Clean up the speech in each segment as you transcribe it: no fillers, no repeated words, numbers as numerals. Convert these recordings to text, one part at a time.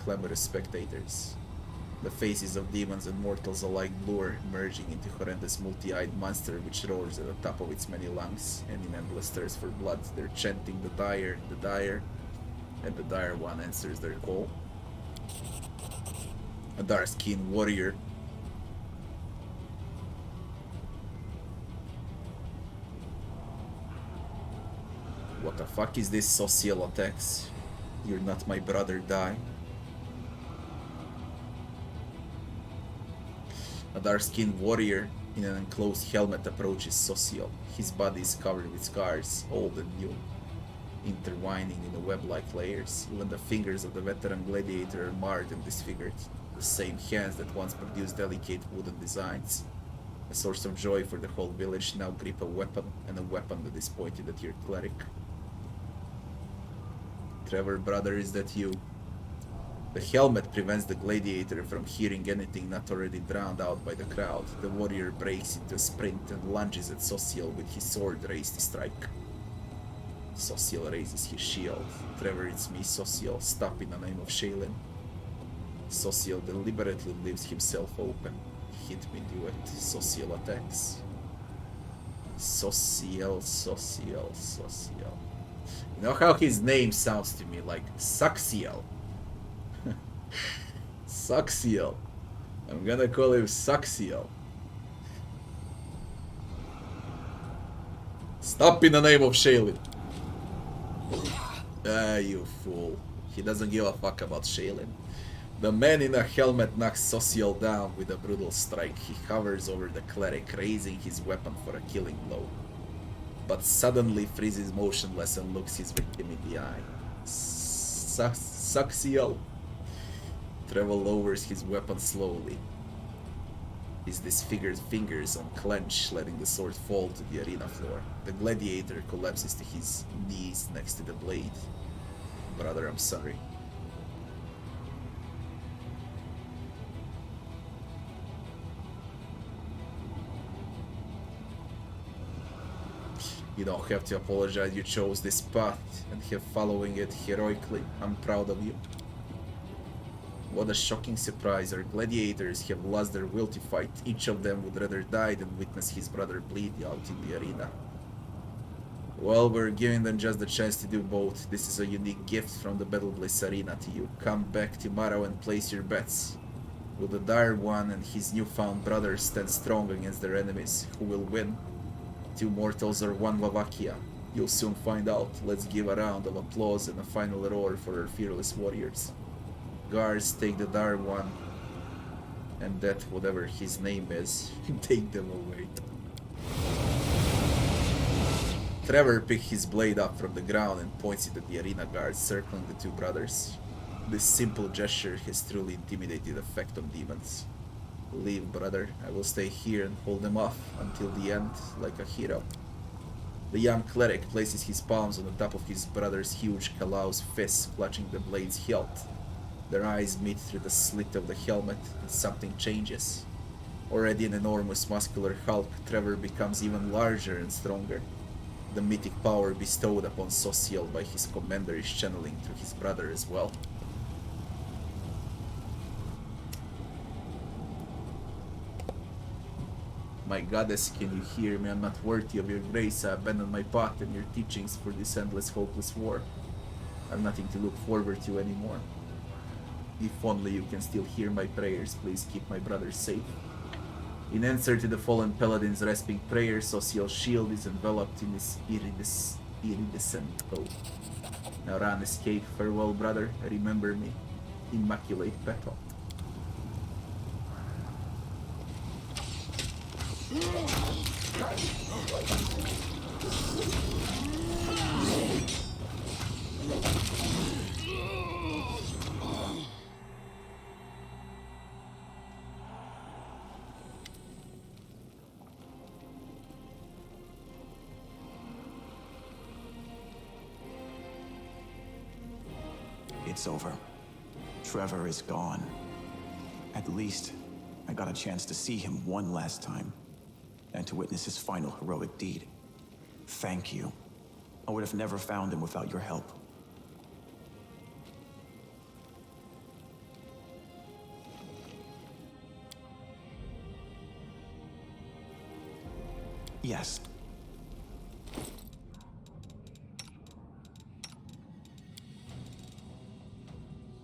clamorous spectators. The faces of demons and mortals alike blur, merging into horrendous multi-eyed monster which roars at the top of its many lungs, and in endless thirst for blood, they're chanting the dire, and the dire one answers their call. A dark-skinned warrior. What the fuck is this social attacks? You're not my brother, die. A dark-skinned warrior in an enclosed helmet approaches Social. His body is covered with scars, old and new, intertwining in a web-like layers. Even the fingers of the veteran gladiator are marred and disfigured. The same hands that once produced delicate wooden designs. A source of joy for the whole village now grip a weapon, and a weapon that is pointed at your cleric. Trevor, brother, is that you? The helmet prevents the gladiator from hearing anything not already drowned out by the crowd. The warrior breaks into a sprint and lunges at Social with his sword raised to strike. Social raises his shield. Trevor, it's me, Social. Stop in the name of Shaylin. Social deliberately leaves himself open. Hit me, do it. Social attacks. Social. You know how his name sounds to me? Like Saxiel. Saxiel. I'm gonna call him Saxiel. Stop in the name of Shaylin. Ah, you fool. He doesn't give a fuck about Shaylin. The man in a helmet knocks Social down with a brutal strike. He hovers over the cleric, raising his weapon for a killing blow, but suddenly freezes motionless and looks his victim in the eye. Saxiel. Trevor lowers his weapon slowly. His disfigured fingers unclench, letting the sword fall to the arena floor. The gladiator collapses to his knees next to the blade. Brother, I'm sorry. You don't have to apologize. You chose this path and have following it heroically. I'm proud of you. What a shocking surprise. Our gladiators have lost their will to fight. Each of them would rather die than witness his brother bleed out in the arena. Well, we're giving them just the chance to do both. This is a unique gift from the Battle Bliss Arena to you. Come back tomorrow and place your bets. Will the Dire One and his newfound brother stand strong against their enemies? Who will win? 2 mortals or 1 Vavakia? You'll soon find out. Let's give a round of applause and a final roar for our fearless warriors. Guards, take the Dire One, and that whatever his name is, take them away. Trevor picked his blade up from the ground and points it at the arena guards circling the 2 brothers. This simple gesture has truly intimidated effect on demons. Leave, brother. I will stay here and hold them off until the end, like a hero. The young cleric places his palms on the top of his brother's huge callous fist, clutching the blade's hilt. Their eyes meet through the slit of the helmet, and something changes. Already an enormous muscular hulk, Trevor becomes even larger and stronger. The mythic power bestowed upon Social by his commander is channeling through his brother as well. My goddess, can you hear me? I'm not worthy of your grace. I abandoned my path and your teachings for this endless, hopeless war. I have nothing to look forward to anymore. If only you can still hear my prayers, please keep my brother safe. In answer to the fallen paladin's rasping prayer, Social's shield is enveloped in this iridescent coat. Now run, escape. Farewell, brother. Remember me. Immaculate Petal. It's over. Trevor is gone. At least, I got a chance to see him one last time, and to witness his final heroic deed. Thank you. I would have never found him without your help. yes.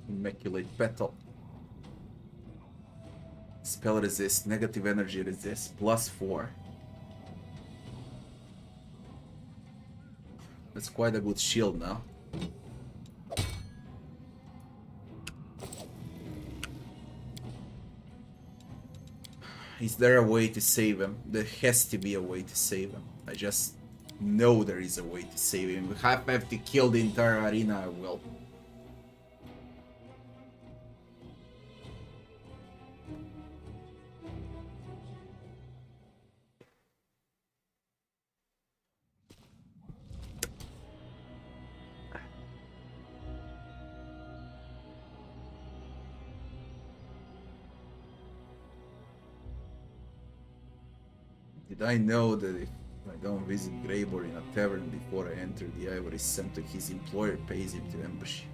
Immaculate Petal. Spell resist, negative energy resist, +4. That's quite a good shield now. Is there a way to save him? There has to be a way to save him. I just know there is a way to save him. If I have to kill the entire arena, I will. Did I know that if I don't visit Greybor in a tavern before I enter the Ivory Center, his employer pays him to ambush you?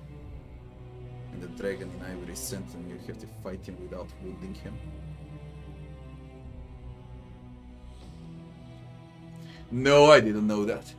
And the dragon in Ivory Center, you have to fight him without wounding him? No, I didn't know that.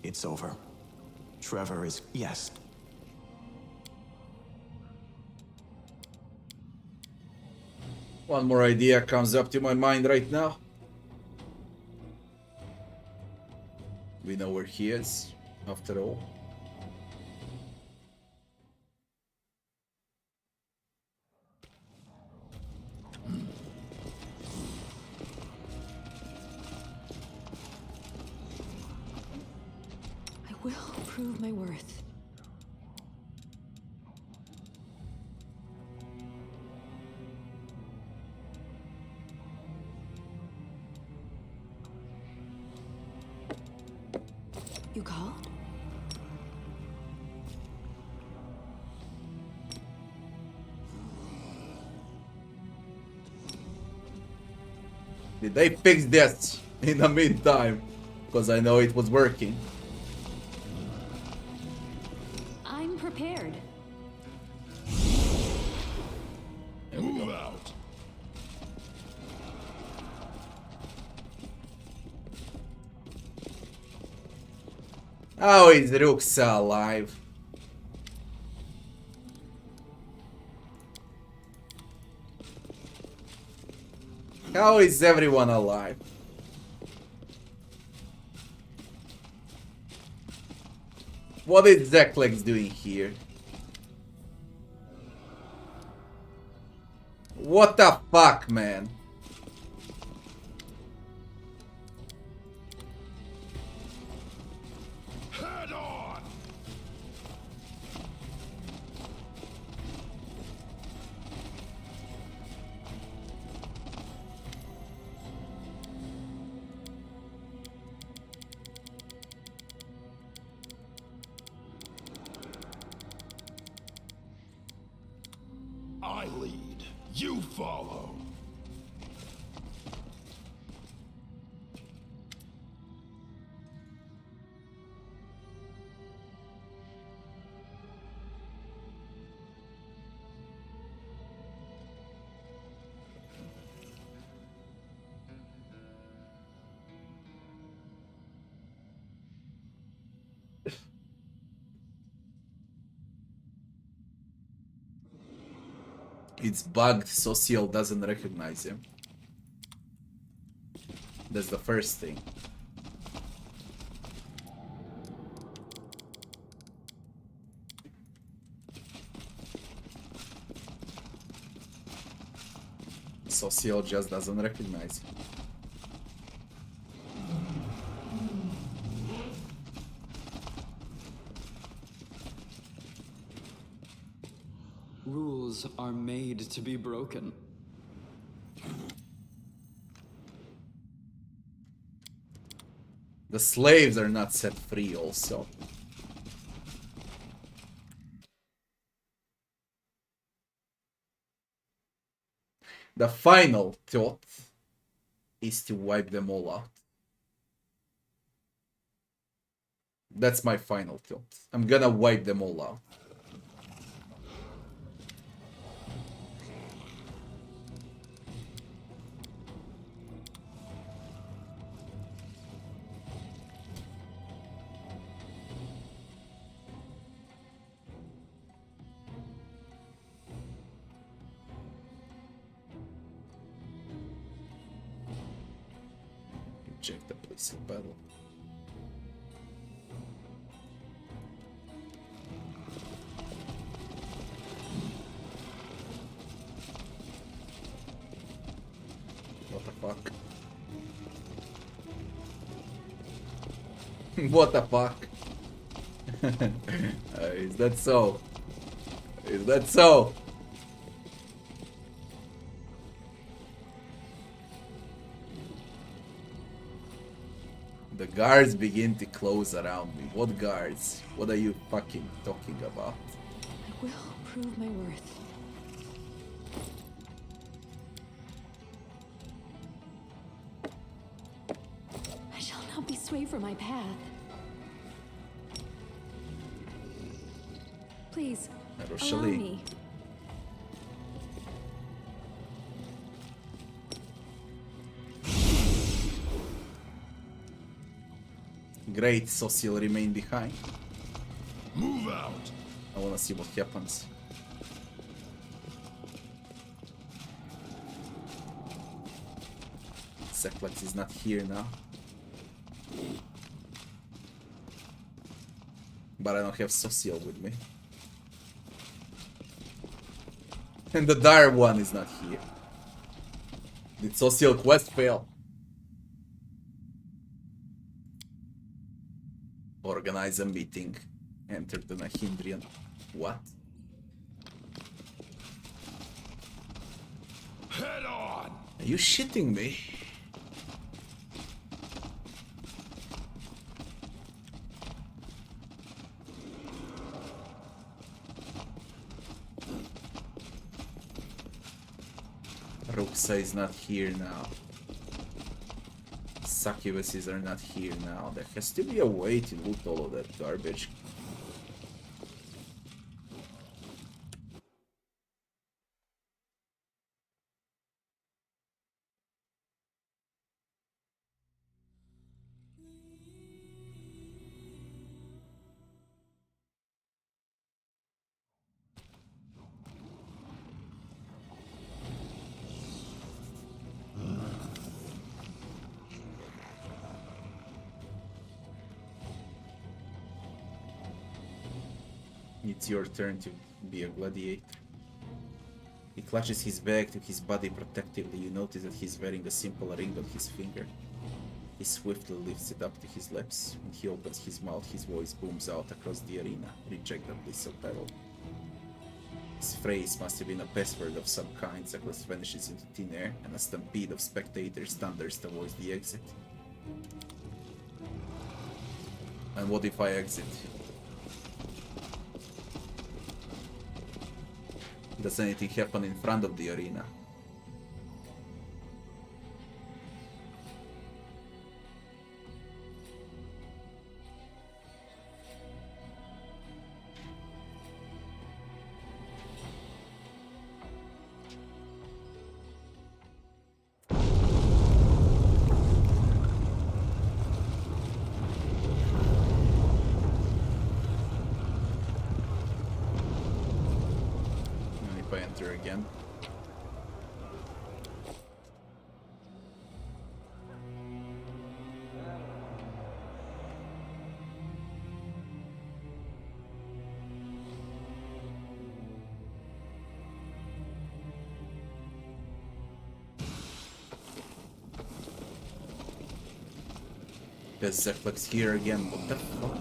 It's over. Trevor is... yes. One more idea comes up to my mind right now. We know where he is, after all. I will prove my worth. You called? Did they fix this in the meantime? Because I know it was working. I'm prepared. Move out. How is Ruxa alive? How is everyone alive? What is Zeklex doing here? What the fuck, man? Head on. I lead, you follow. It's bugged, Social doesn't recognize him. That's the first thing. Social just doesn't recognize him. Rules are made to be broken. The slaves are not set free also. The final thought is to wipe them all out. That's my final thought. I'm gonna wipe them all out. Check the place of battle. What the fuck? What the fuck? Is that so? Is that so? The guards begin to close around me. What guards? What are you fucking talking about? I will prove my worth. I shall not be swayed from my path. Please, allow Arueshalae. me. Great, Social remain behind. Move out. I wanna see what happens. Subclasses is not here now. But I don't have Social with me. And the dire one is not here. Did Social quest fail? Organize a meeting. Enter the Nahindrian. What? Head on. Are you shitting me? Ruxa is not here now. Succubuses are not here now. There has to be a way to loot all of that garbage. It's your turn to be a gladiator. He clutches his bag to his body protectively. You notice that he's wearing a simple ring on his finger. He swiftly lifts it up to his lips. When he opens his mouth, his voice booms out across the arena. Reject the bliss of battle. His phrase must have been a password of some kind. Subclass vanishes into thin air, and a stampede of spectators thunders towards the exit. And what if I exit? Does anything happen in front of the arena? Again. There's Zeplex here again. What the fuck?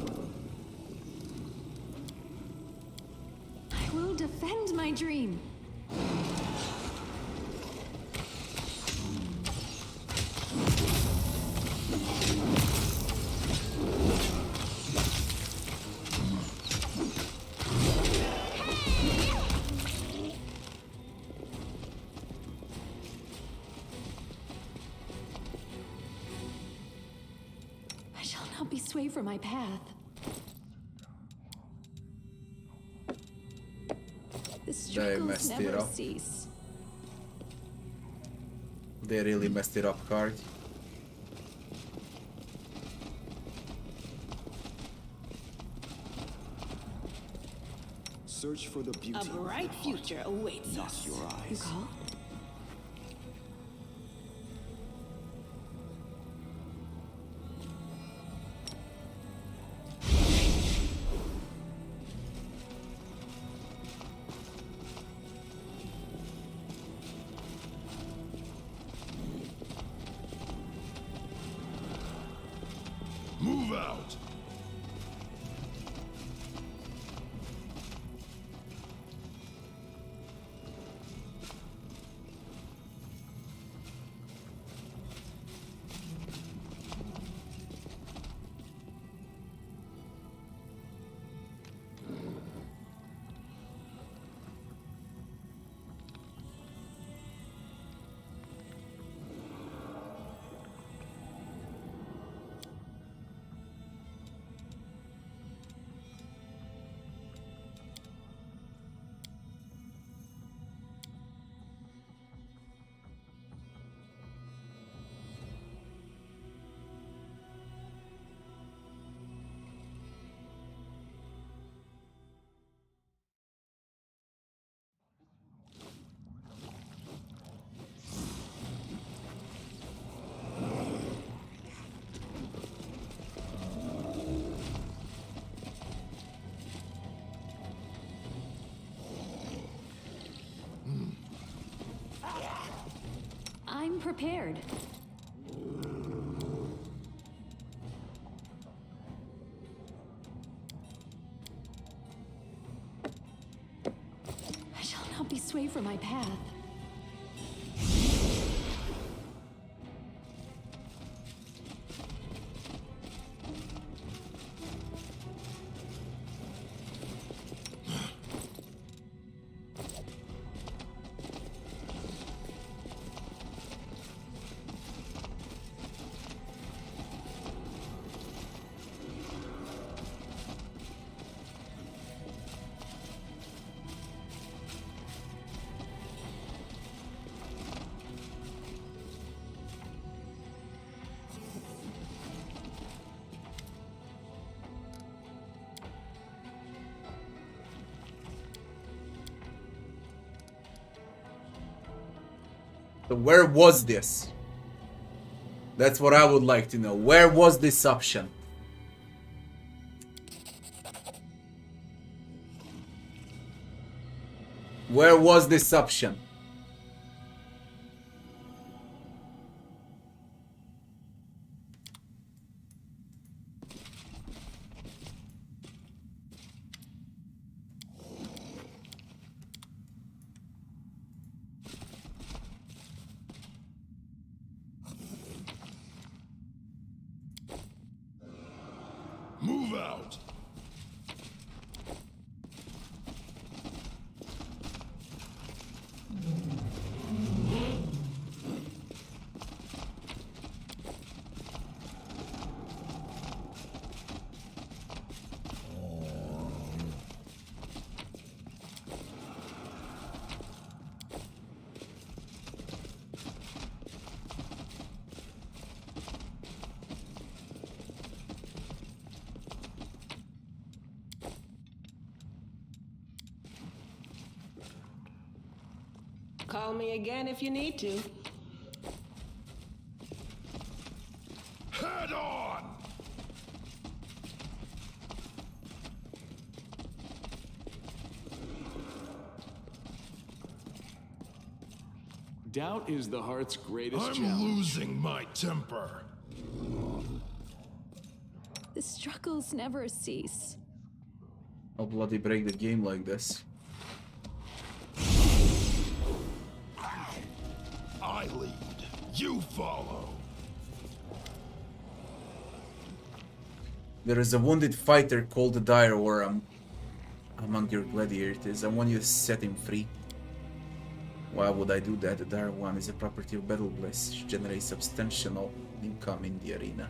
I will defend my dream. I shall not be swayed from my path. The struggles messed it never up. cease. They really messed it up hard. Search for the beauty. A bright future awaits Not us. your You eyes. call? Move out! I'm prepared. I shall not be swayed from my path. So where was this? That's what I would like to know. Where was this option? Where was this option? Move out! Call me again if you need to. Head on! Doubt is the heart's greatest I'm challenge. losing my temper. The struggles never cease. I'll bloody break the game like this. I lead. You follow. There is a wounded fighter called the Dire War among your gladiators. I want you to set him free. Why would I do that? The Dire One is a property of Battle Bliss. It generates substantial income in the arena.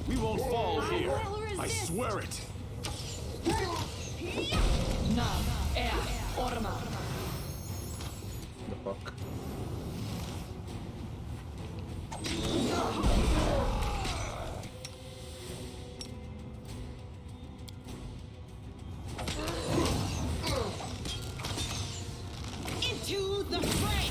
We won't fall I here. will I resist. swear it. The fuck? Into the fray!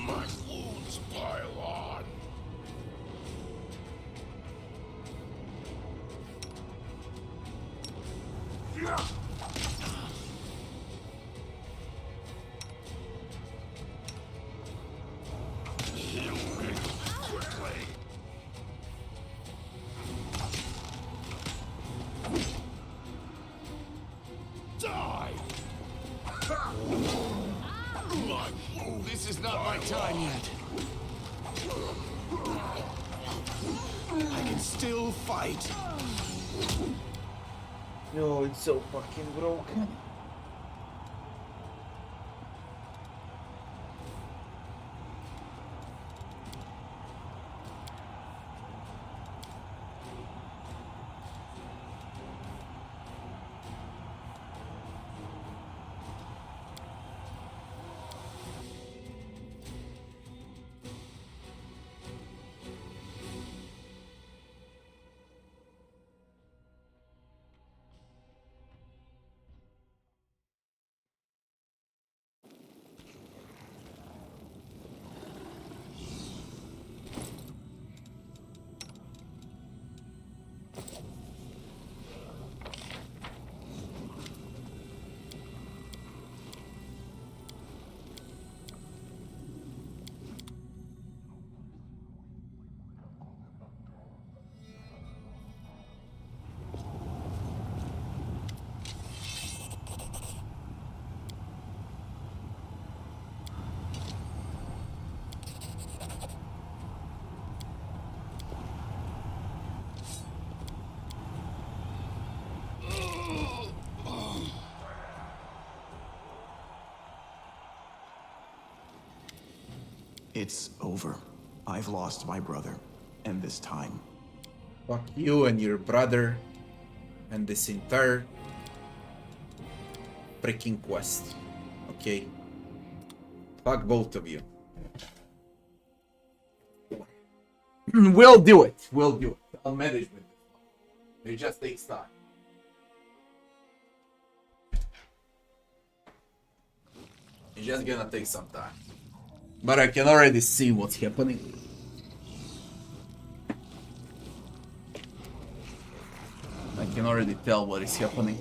My wounds pile on. Heal me quickly. Die! My wounds. This is not my time yet. I can still fight. Yo, it's so fucking broken. It's over. I've lost my brother. And this time, Fuck you and your brother and this entire freaking quest. Okay? Fuck both of you. We'll do it. We'll do it. I'll manage with it. It just takes time. It's just gonna take some time. But I can already see what's happening. I can already tell what is happening.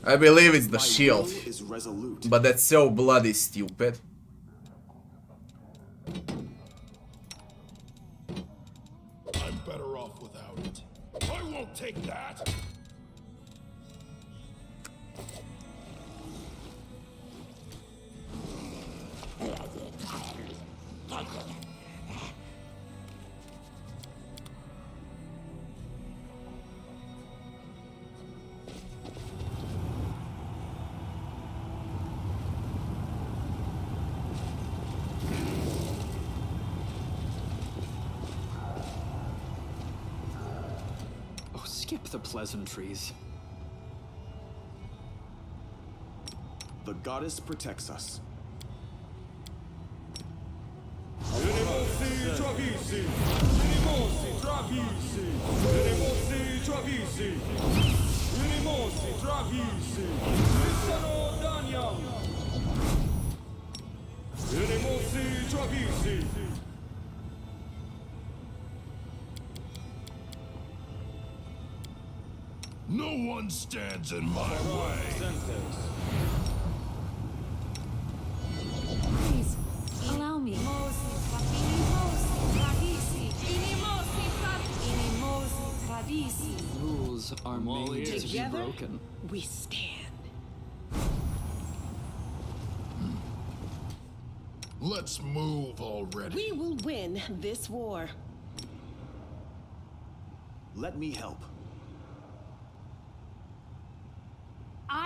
I believe it's the shield, will is resolute. but that's so bloody stupid. I'm better off without it. I won't take that. Skip the pleasantries. The goddess protects us. No one stands in my way. Please, allow me. Rules are made to be Together, broken. we stand. Let's move already. We will win this war. Let me help.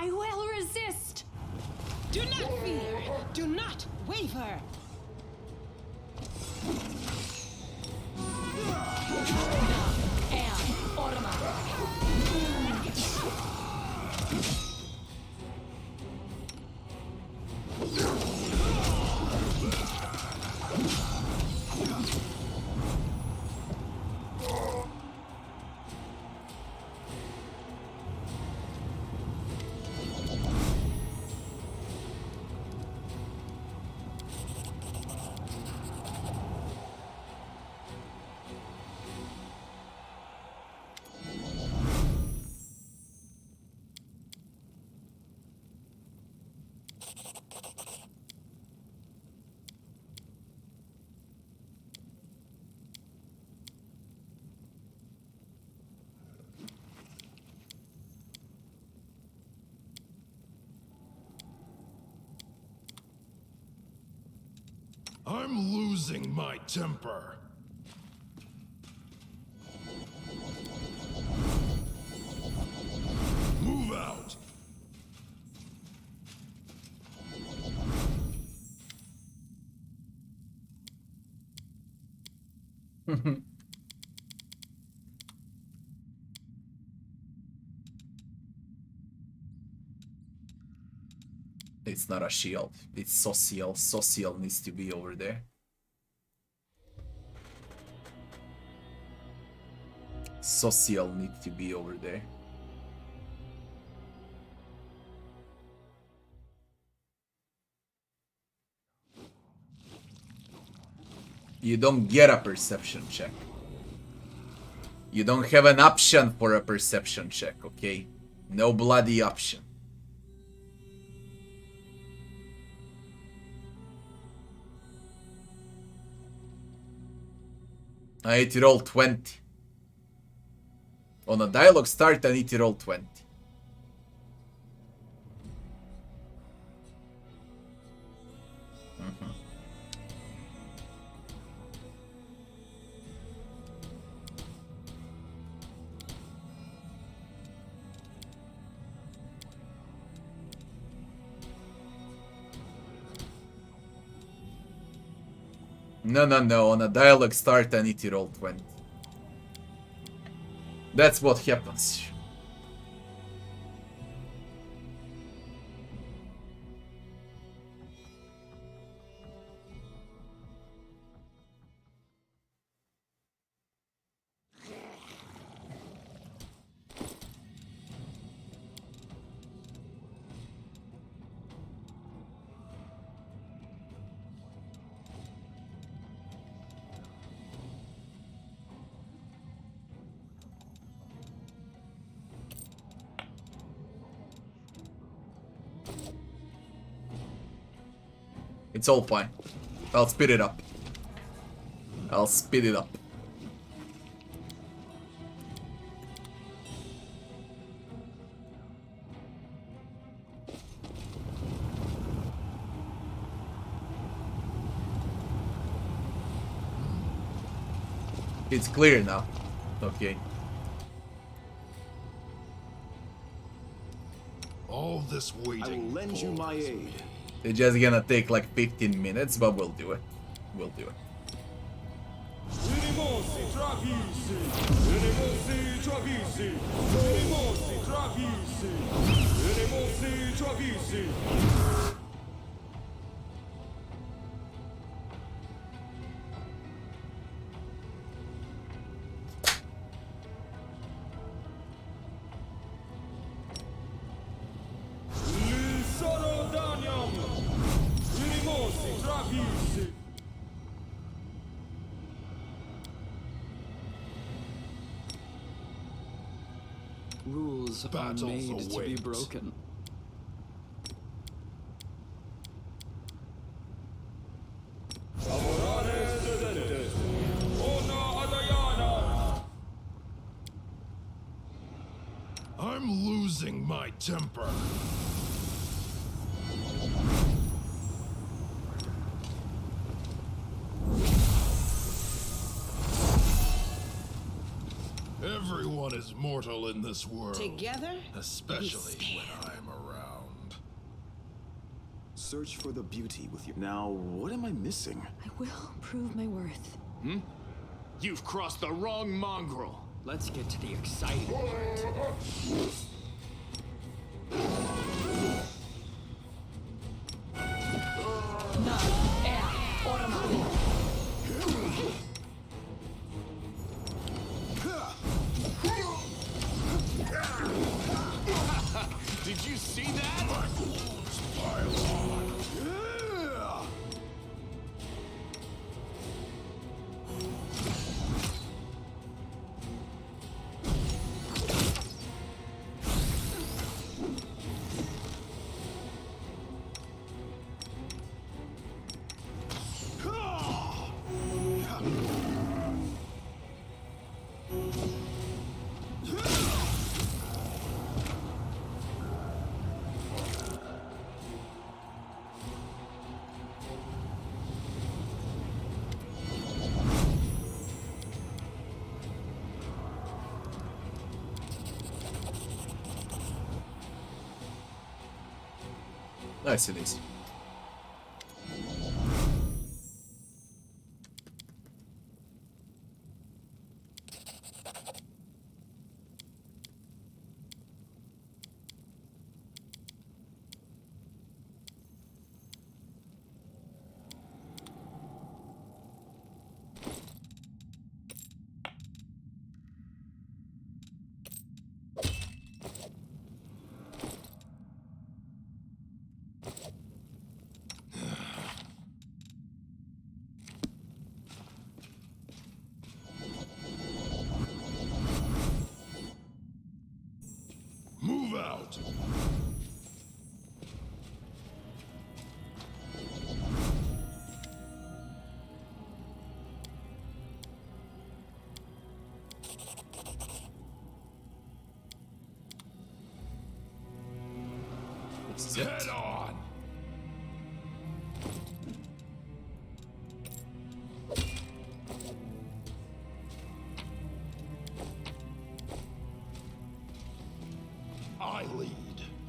I will resist. Do not fear. Do not waver. I'm losing my temper. Move out. It's not a shield. It's social. Social needs to be over there. Social needs to be over there. You don't get a perception check. You don't have an option for a perception check, okay? No bloody option. I need to roll 20. On a dialogue start, I need to roll 20. No. On a dialogue start, I need to roll 20. That's what happens. It's all fine. I'll speed it up. I'll speed it up. It's clear now. Okay. All this I will waiting. lend you my aid. It's just gonna take like 15 minutes, but we'll do it. We'll do it. Rules are Battles made to be await. broken. I'm losing my temper. Everyone is mortal in this world. Together, Especially we when I'm around. Search for the beauty with you. Now, what am I missing? I will prove my worth. You've crossed the wrong mongrel. Let's get to the exciting part. Did you see that? My wounds pile on. Nice it is. Move out. Head on. I lead.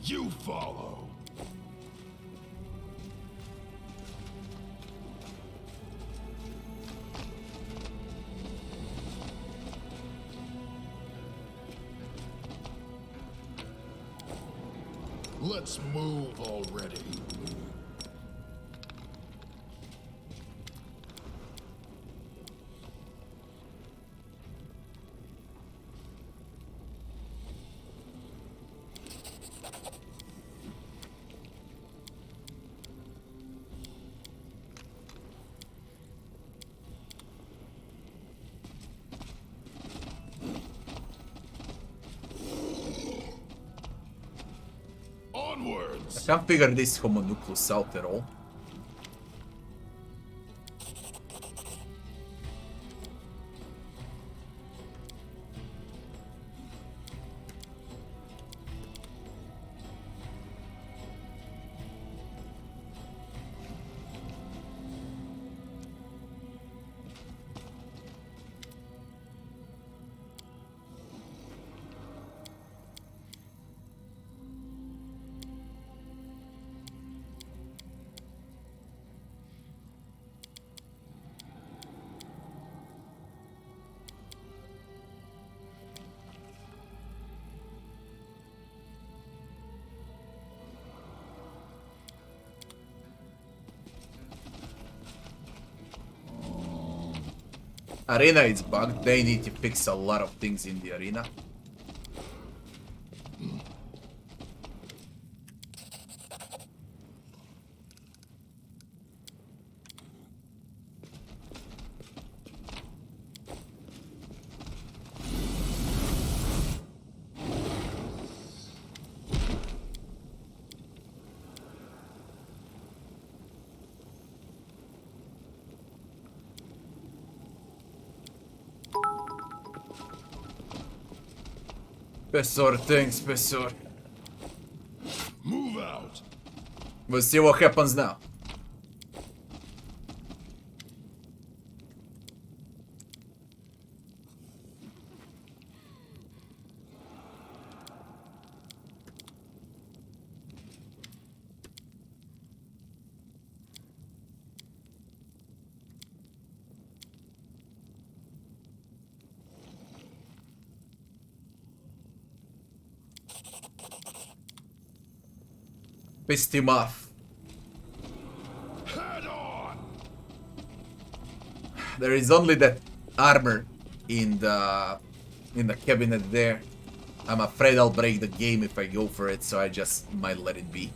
You follow. Let's move already. Onwards. Can't figure this homunculus out at all. Arena is bugged. They need to fix a lot of things in the arena. Pesor, thanks, Pesor. Move out. We'll see what happens now. Pissed him off. Head on. There is only that armor in the cabinet there. I'm afraid I'll break the game if I go for it, so I just might let it be.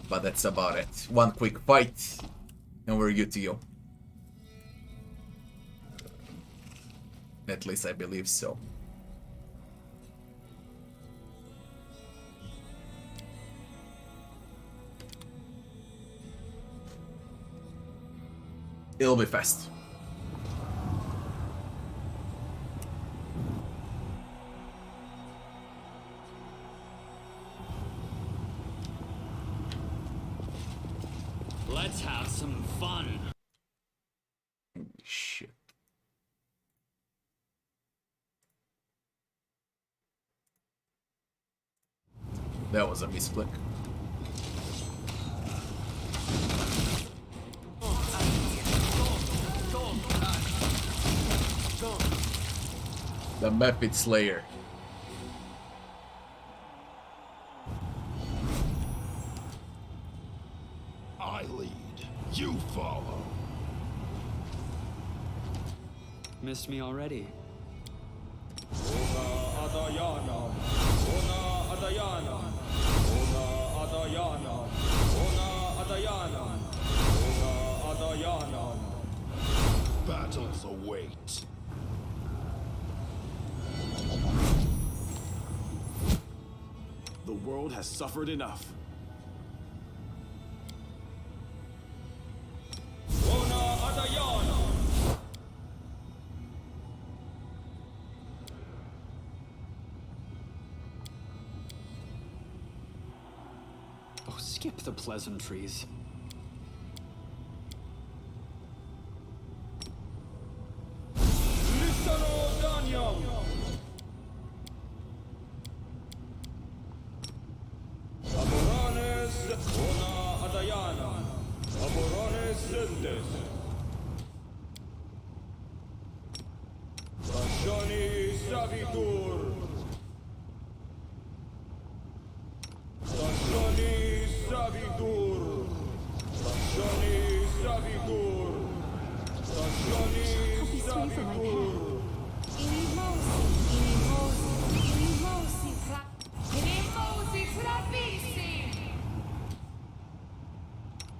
But that's about it. One quick fight, and we're good to go. At least I believe so. It'll be fast. Let's have some fun. Shit. That was a misclick. The Muppet Slayer. I lead. You follow. Missed me already. Battles await. The world has suffered enough. Oh, skip the pleasantries.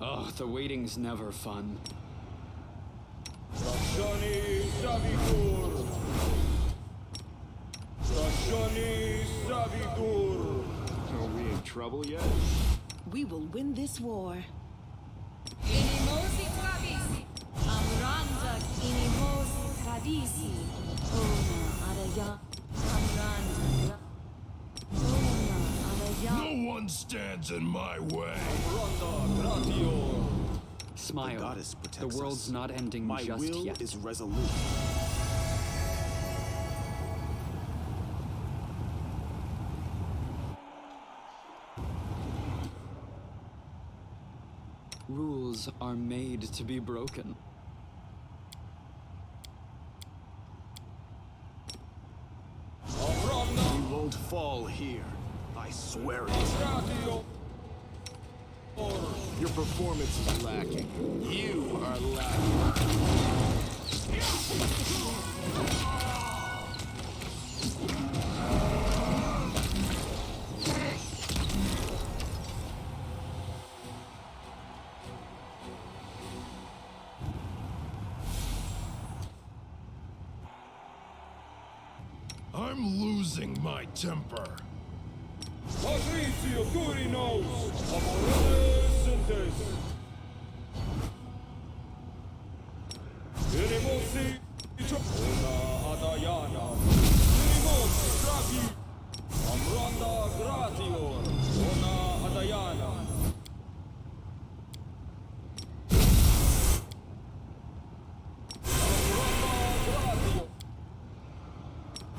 Oh, the waiting's never fun. Are we in trouble yet? We will win this war. Inimosi tradisi. Amranda inimosi tradisi. Ona araya. Amranda. Ona araya. No one stands in my way. Smile. Goddess The protects world's us. not ending My just will yet. is resolute. Rules are made to be broken. We won't fall here. I swear it. Your performance is lacking. You are lacking. I'm losing my temper. Patricio Turinos, Amoreles Irimosi, Ona Adayana, Irimosi Grati, Amranda Gratior, Ona Adayana.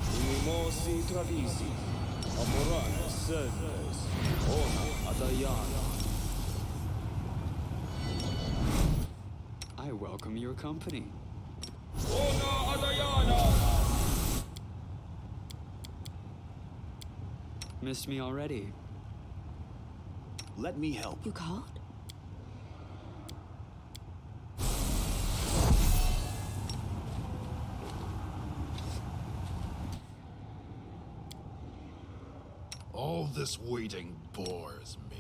Irimosi Travisi, Amorana Sendes, Ona Adayana. I welcome your company. Ona Adayana. Missed me already? Let me help. You called? All this waiting bores me.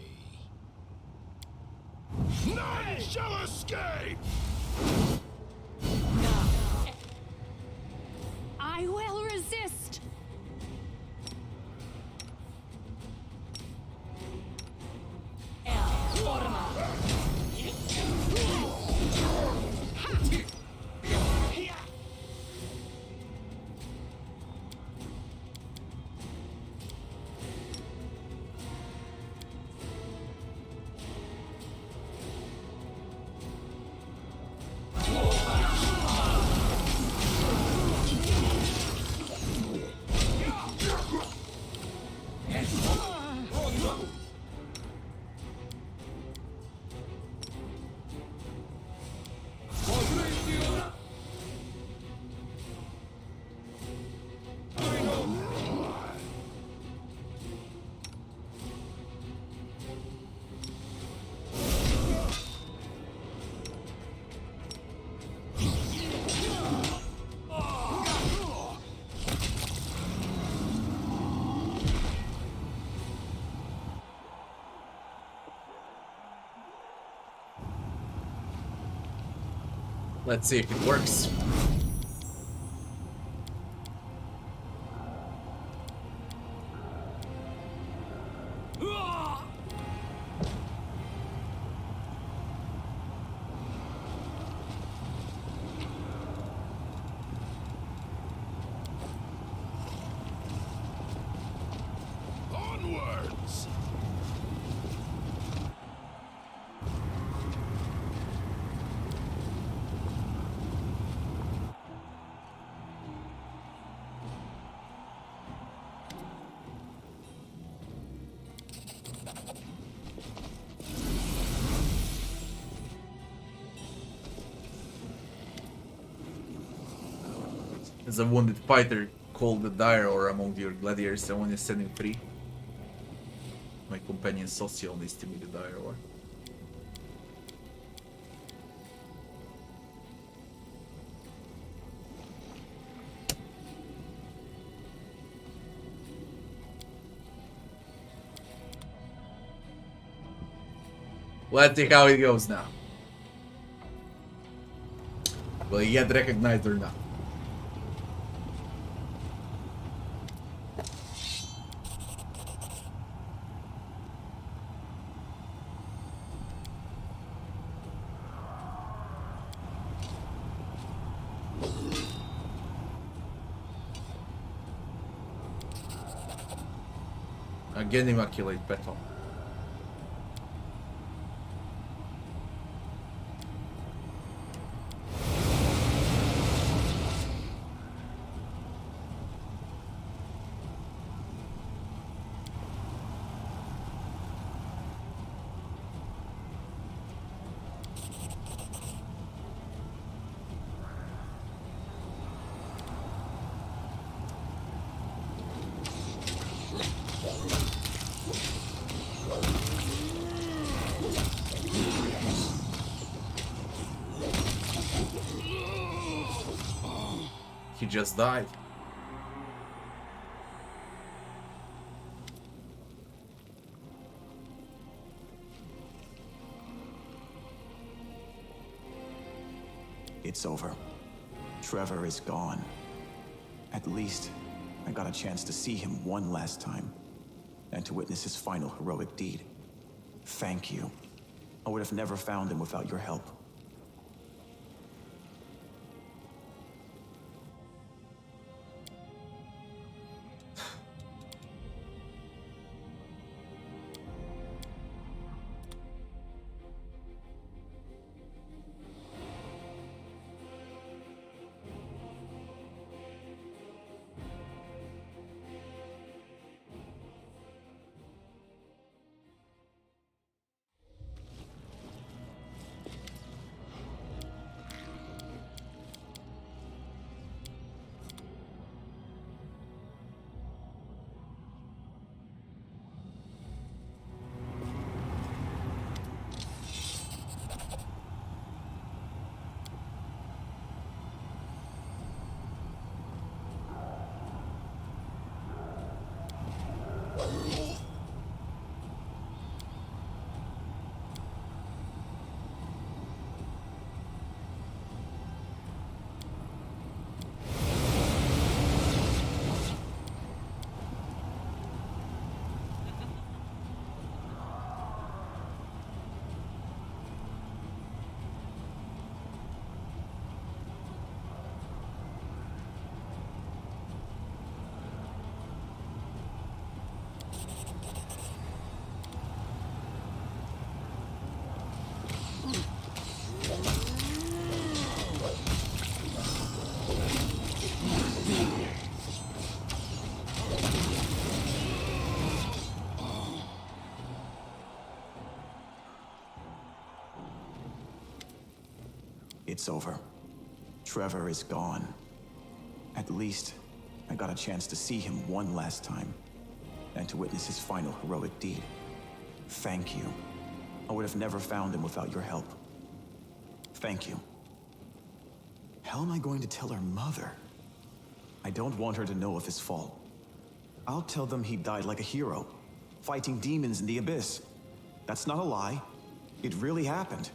None shall escape! I will resist! El Forma! Let's see if it works. Onwards! As a wounded fighter, call the dire or among your gladiators someone is setting free. My companion Social needs to be the dire or. Let's see how it goes now. Will he get recognized or not? Again, immaculate battle. just died. It's over. Trevor is gone. At least, I got a chance to see him one last time, and to witness his final heroic deed. Thank you. I would have never found him without your help. It's over. Trevor is gone. At least, I got a chance to see him one last time, and to witness his final heroic deed. Thank you. I would have never found him without your help. Thank you. How am I going to tell her mother? I don't want her to know of his fault. I'll tell them he died like a hero, fighting demons in the abyss. That's not a lie. It really happened.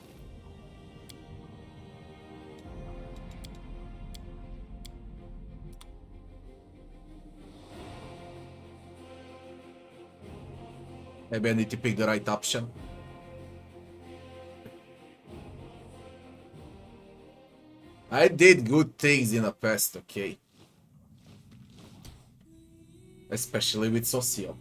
Maybe I need to pick the right option. I did good things in the past, okay? Especially with Socio.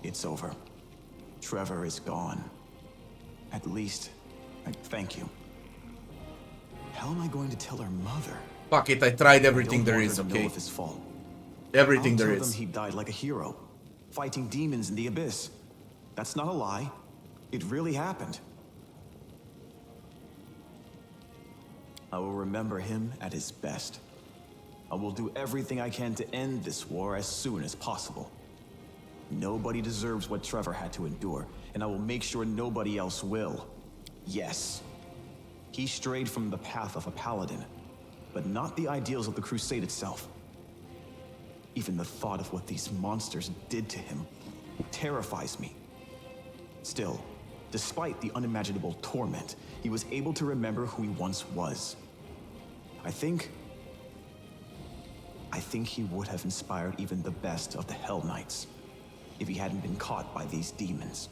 It's over. Trevor is gone. At least, I thank you. How am I going to tell her mother? Fuck it, I tried everything there is, Know okay? of his fault. Everything I'll there tell is. them he died like a hero, fighting demons in the abyss. That's not a lie. It really happened. I will remember him at his best. I will do everything I can to end this war as soon as possible. Nobody deserves what Trevor had to endure, and I will make sure nobody else will. Yes, he strayed from the path of a paladin, but not the ideals of the Crusade itself. Even the thought of what these monsters did to him terrifies me. Still, despite the unimaginable torment, he was able to remember who he once was. I think I think he would have inspired even the best of the Hell Knights if he hadn't been caught by these demons.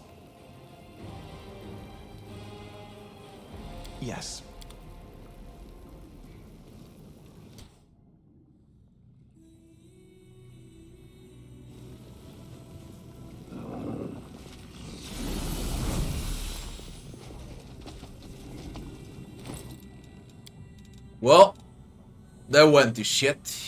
Yes. Well, that went to shit.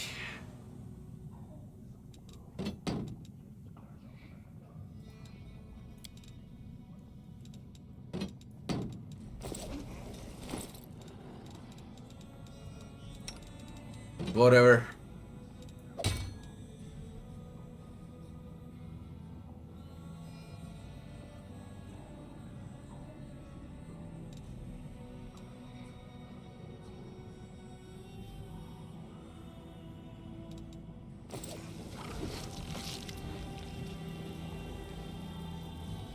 Whatever.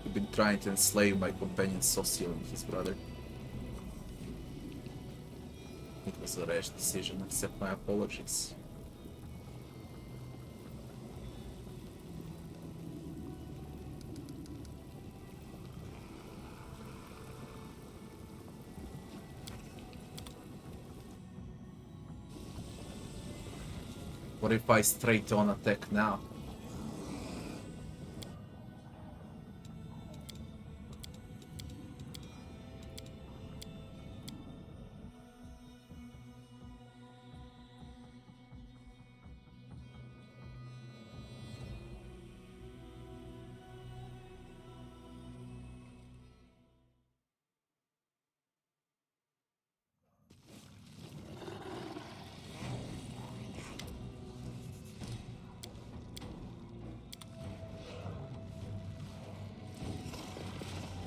You've been trying to enslave my companion Social and his brother. It was a rash decision, accept my apologies. What if I straight on attack now?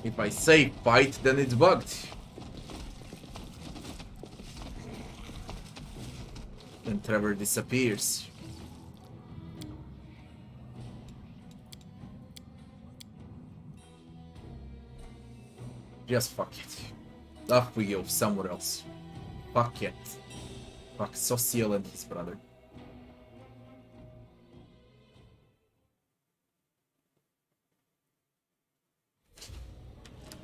If I say fight, then it's bugged. Then Trevor disappears. Just fuck it. Off we go somewhere else. Fuck it. Fuck Social and his brother.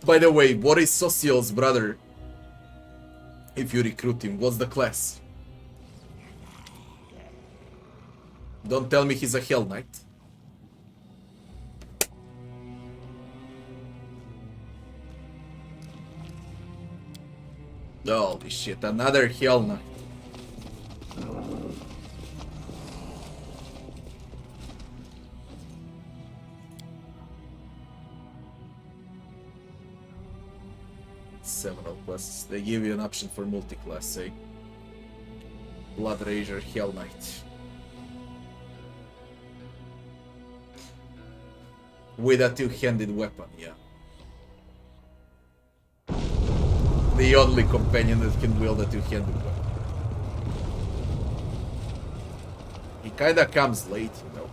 By the way, what is Social's brother? If you recruit him, what's the class? Don't tell me he's a Hell Knight. Holy shit, another Hell Knight. Several classes. They give you an option for multi-class, say. Blood Rager, Hell Knight. With a two-handed weapon, yeah. The only companion that can wield a two-handed weapon. He kinda comes late, you know.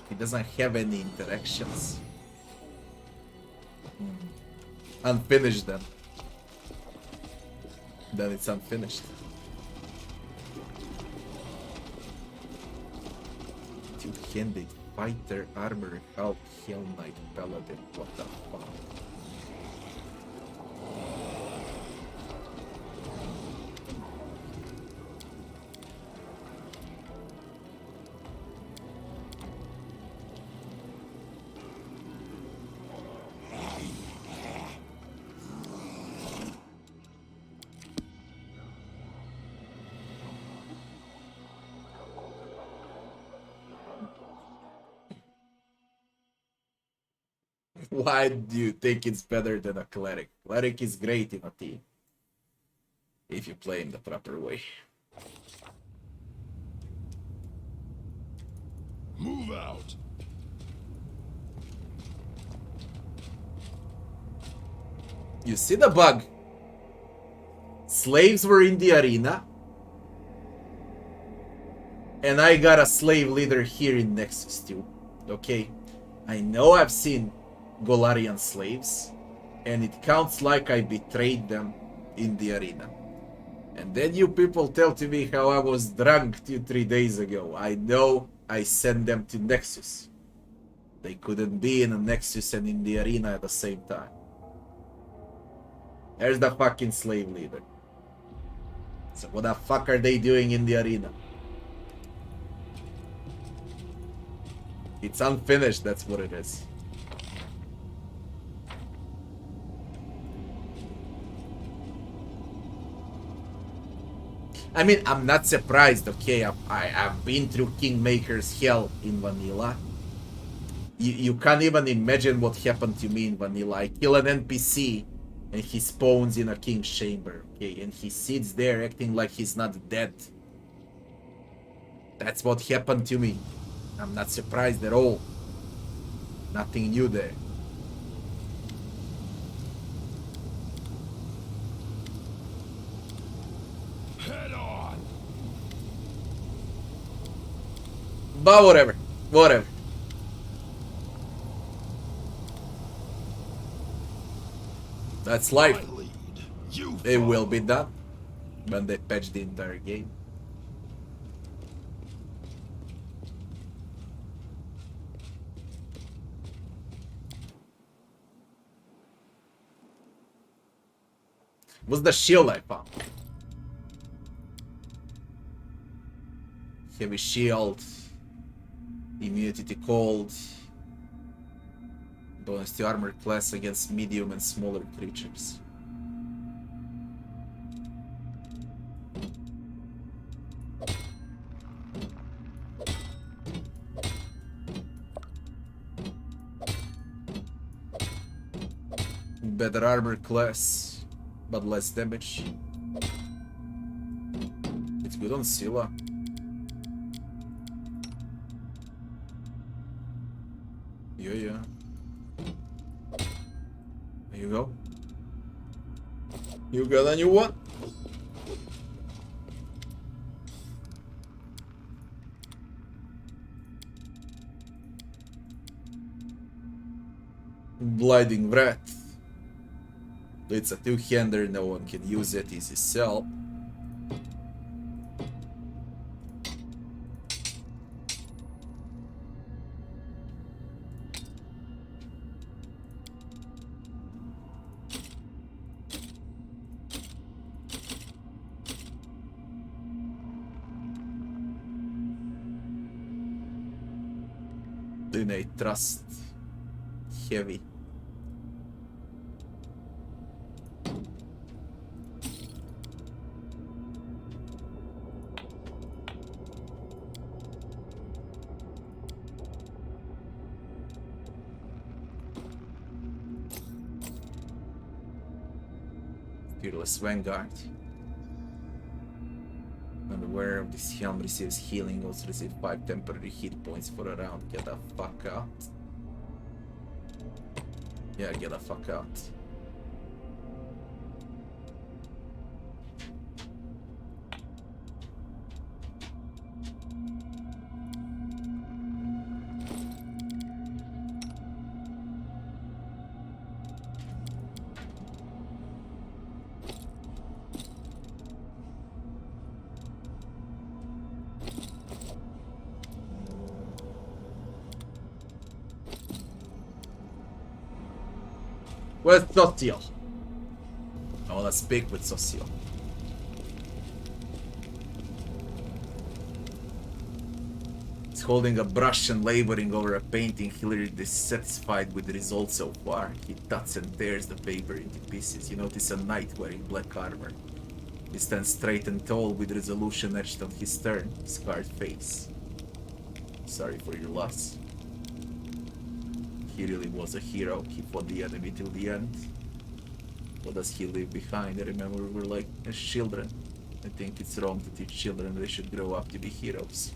He doesn't have any interactions. Unfinished then. Then it's unfinished. Two-handed fighter, armor, health, Hell Knight, paladin. What the fuck? Why do you think it's better than a cleric? Cleric is great in a team. If you play him the proper way. Move out. You see the bug? Slaves were in the arena. And I got a slave leader here in Nexus too. Okay? I know I've seen Golarian slaves. And it counts like I betrayed them in the arena. And then you people tell to me how I was drunk 2-3 days ago. I know I sent them to Nexus. They couldn't be in a Nexus and in the arena at the same time. There's the fucking slave leader. So what the fuck are they doing in the arena? It's unfinished, that's what it is. I mean, I'm not surprised, okay? I've been through Kingmaker's hell in vanilla. You can't even imagine what happened to me in vanilla. I kill an NPC and he spawns in a king's chamber, okay? And he sits there acting like he's not dead. That's what happened to me. I'm not surprised at all. Nothing new there. Head on. But whatever. Whatever. That's life. I lead. You It will follow. be done when they patch the entire game. What's the shield I found? Heavy shield, immunity to cold, bonus to armor class against medium and smaller creatures. Better armor class, but less damage. It's good on Scylla. Yeah. There you go. You got a new one? Blinding Wrath. It's a two-hander, no one can use it, easy sell. Donate trust. Heavy. Fearless Vanguard. When the wearer of this helm receives healing, also receive 5 temporary hit points for a round. Get the fuck out. Yeah, get the fuck out. Where's Socio? I wanna speak with Socio. He's holding a brush and laboring over a painting, clearly dissatisfied with the result so far. He cuts and tears the paper into pieces. You notice a knight wearing black armor. He stands straight and tall with resolution etched on his stern, scarred face. Sorry for your loss. he really was a hero. He fought the enemy till the end. What does he leave behind? I remember we were like as children. I think it's wrong to teach children they should grow up to be heroes.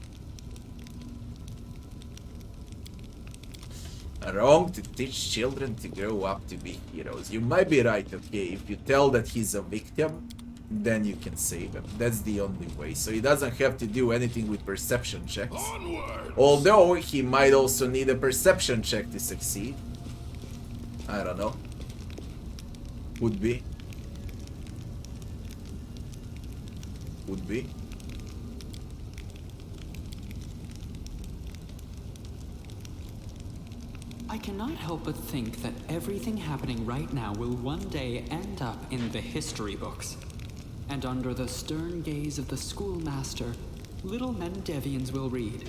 Wrong to teach children to grow up to be heroes. You might be right, okay? If you tell that he's a victim, then you can save him. That's the only way. So he doesn't have to do anything with perception checks. Onwards! Although he might also need a perception check to succeed. I don't know. Would be. Would be. I cannot help but think that everything happening right now will one day end up in the history books. And under the stern gaze of the schoolmaster, little Mendevians will read,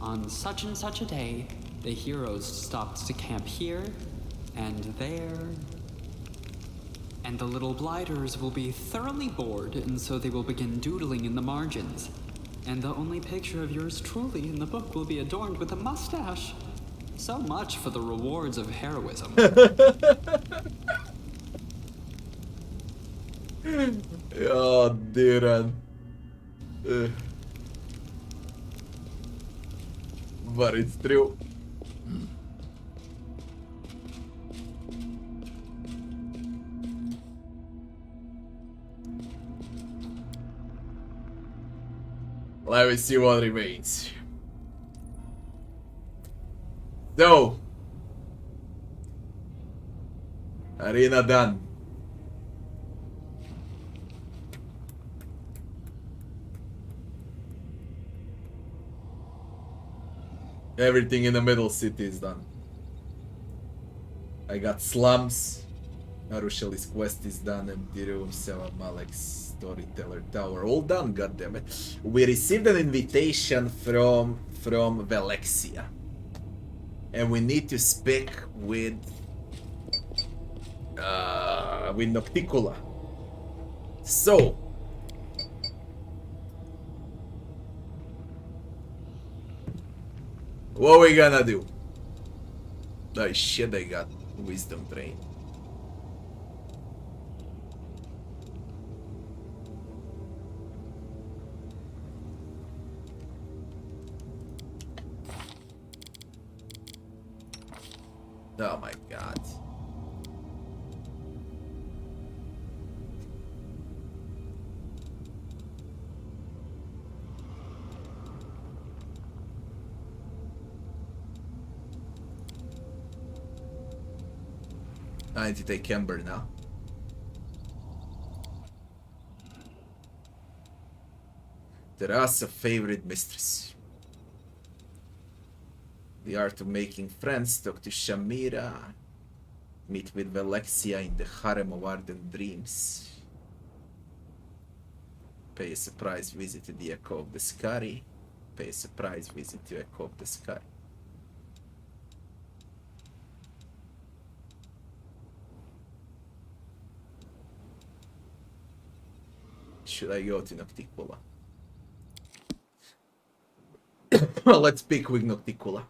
on such and such a day, the heroes stopped to camp here and there. And the little blighters will be thoroughly bored, and so they will begin doodling in the margins. And the only picture of yours truly in the book will be adorned with a mustache. So much for the rewards of heroism. Oh, dude. But it's true. Let me see what remains. So, arena done. Everything in the middle city is done. I got slums. Arueshalae's quest is done, and Diru, Seva, Malek's Storyteller Tower, all done, goddammit. We received an invitation from Velexia. And we need to speak with Nocticula. So what we gonna do? Oh shit, I got wisdom drain. Oh my god. I need to take Ember now. Terasa favorite mistress. The art of making friends, talk to Shamira, meet with Velexia in the harem of ardent dreams, pay a surprise visit to the Echo of the Skari, pay a surprise visit to Echo of the Skari. Should I go to Nocticula? Let's pick with Nocticula.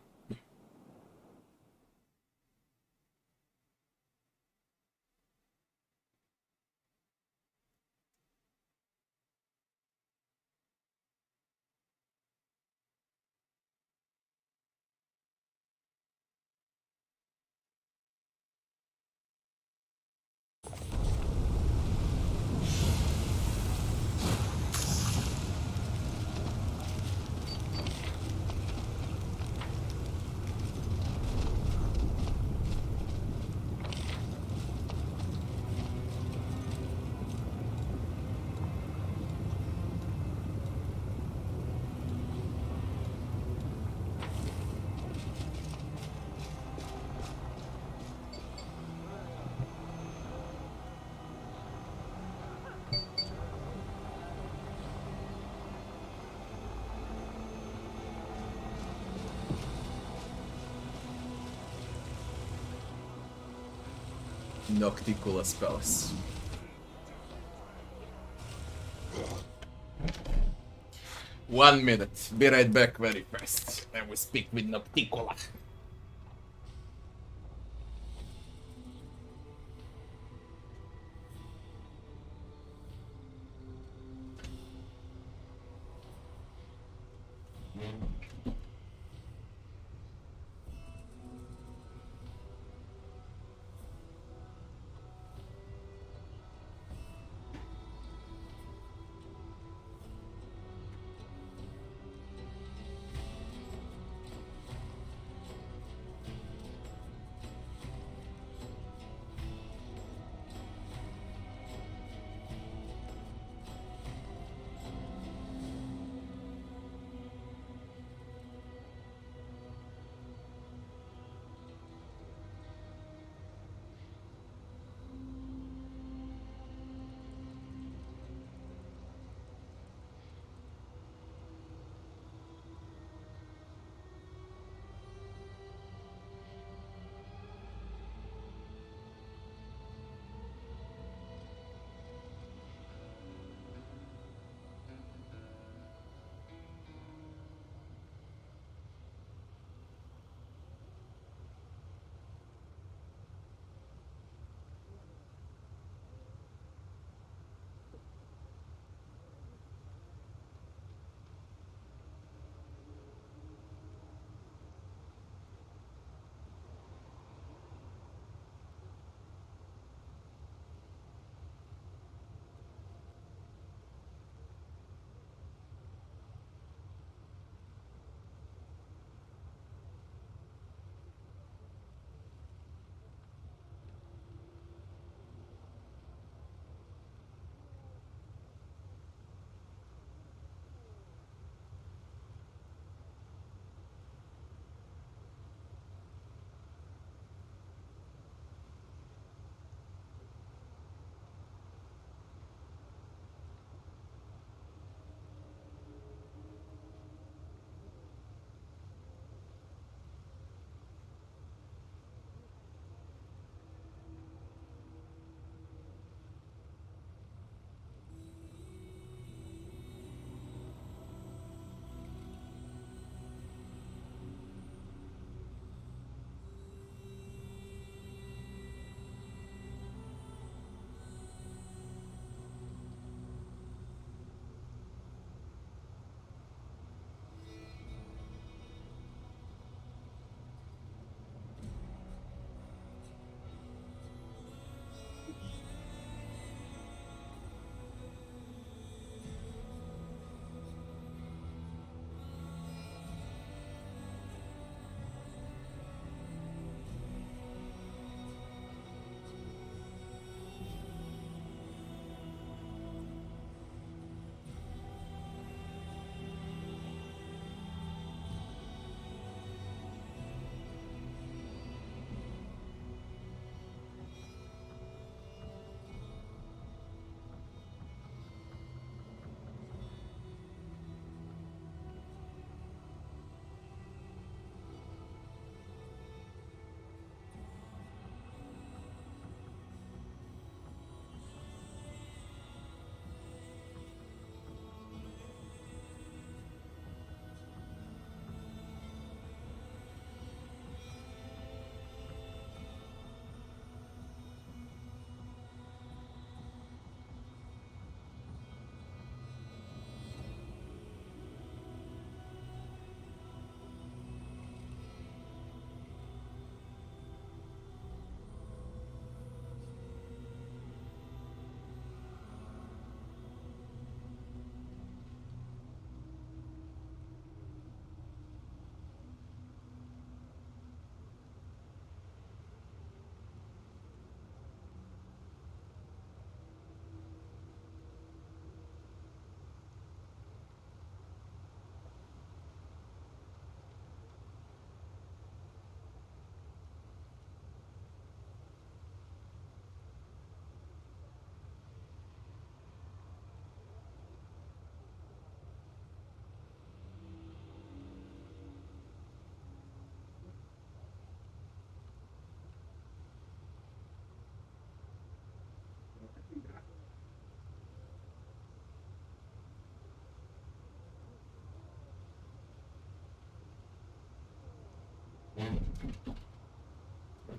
Nocticula spells. One minute. Be right back very fast. And we speak with Nocticula.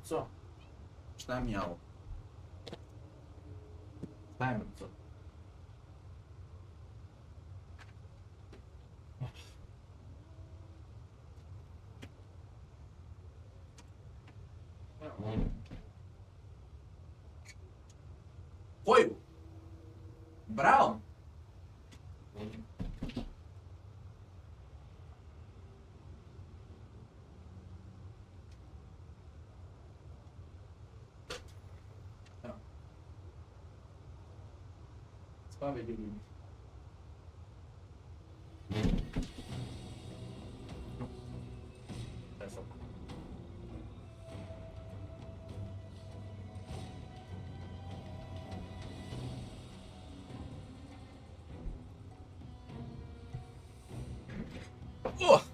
Co? Przynajmniej miało. Dajmy co. Brown. No. Sprawiedliwy. That's all. Oh!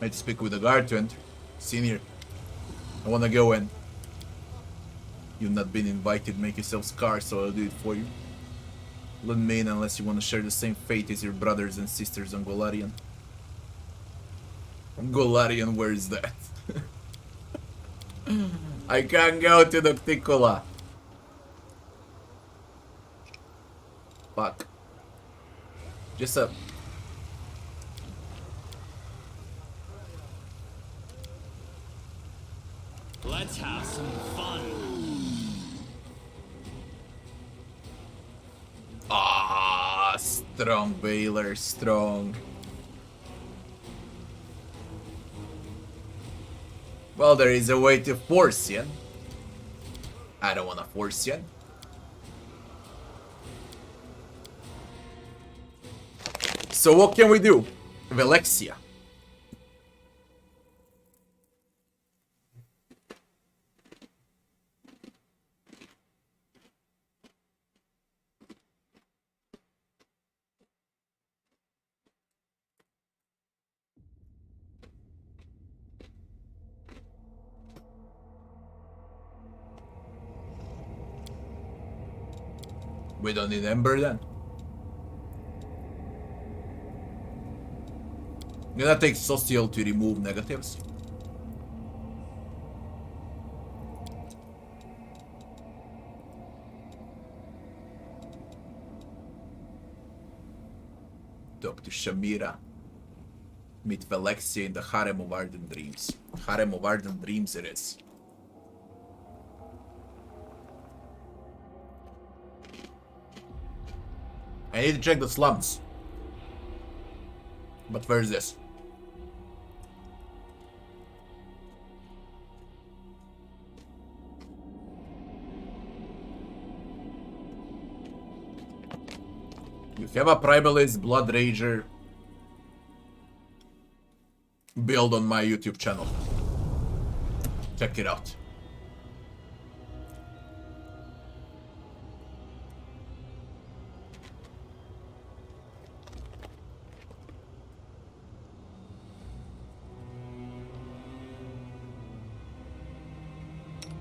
I had to speak with the guard to enter. Senior, I wanna go in. You've not been invited, make yourself scarce, so I'll do it for you. Lend me in unless you wanna share the same fate as your brothers and sisters on Golarion. Golarion, where is that? I can't go to the Nocticola. Fuck. Just up. Let's have some fun. Ah, strong Baylor, strong. Well, there is a way to force you. I don't wanna force you. So what can we do? Velexia. We don't need Ember then. I'm gonna take Social to remove negatives. Talk to Shamira. Meet Velexia in the Harem of Ardent Dreams. Harem of Ardent Dreams it is. I need to check the slums. But where is this? You have a Primalist Blood Rager build on my YouTube channel. Check it out.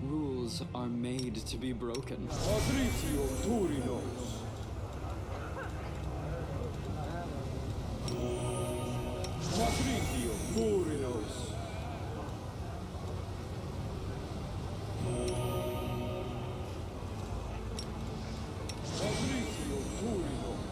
Rules are made to be broken. Patricio Turinos. Patricio Turinos. Patricio Turinos.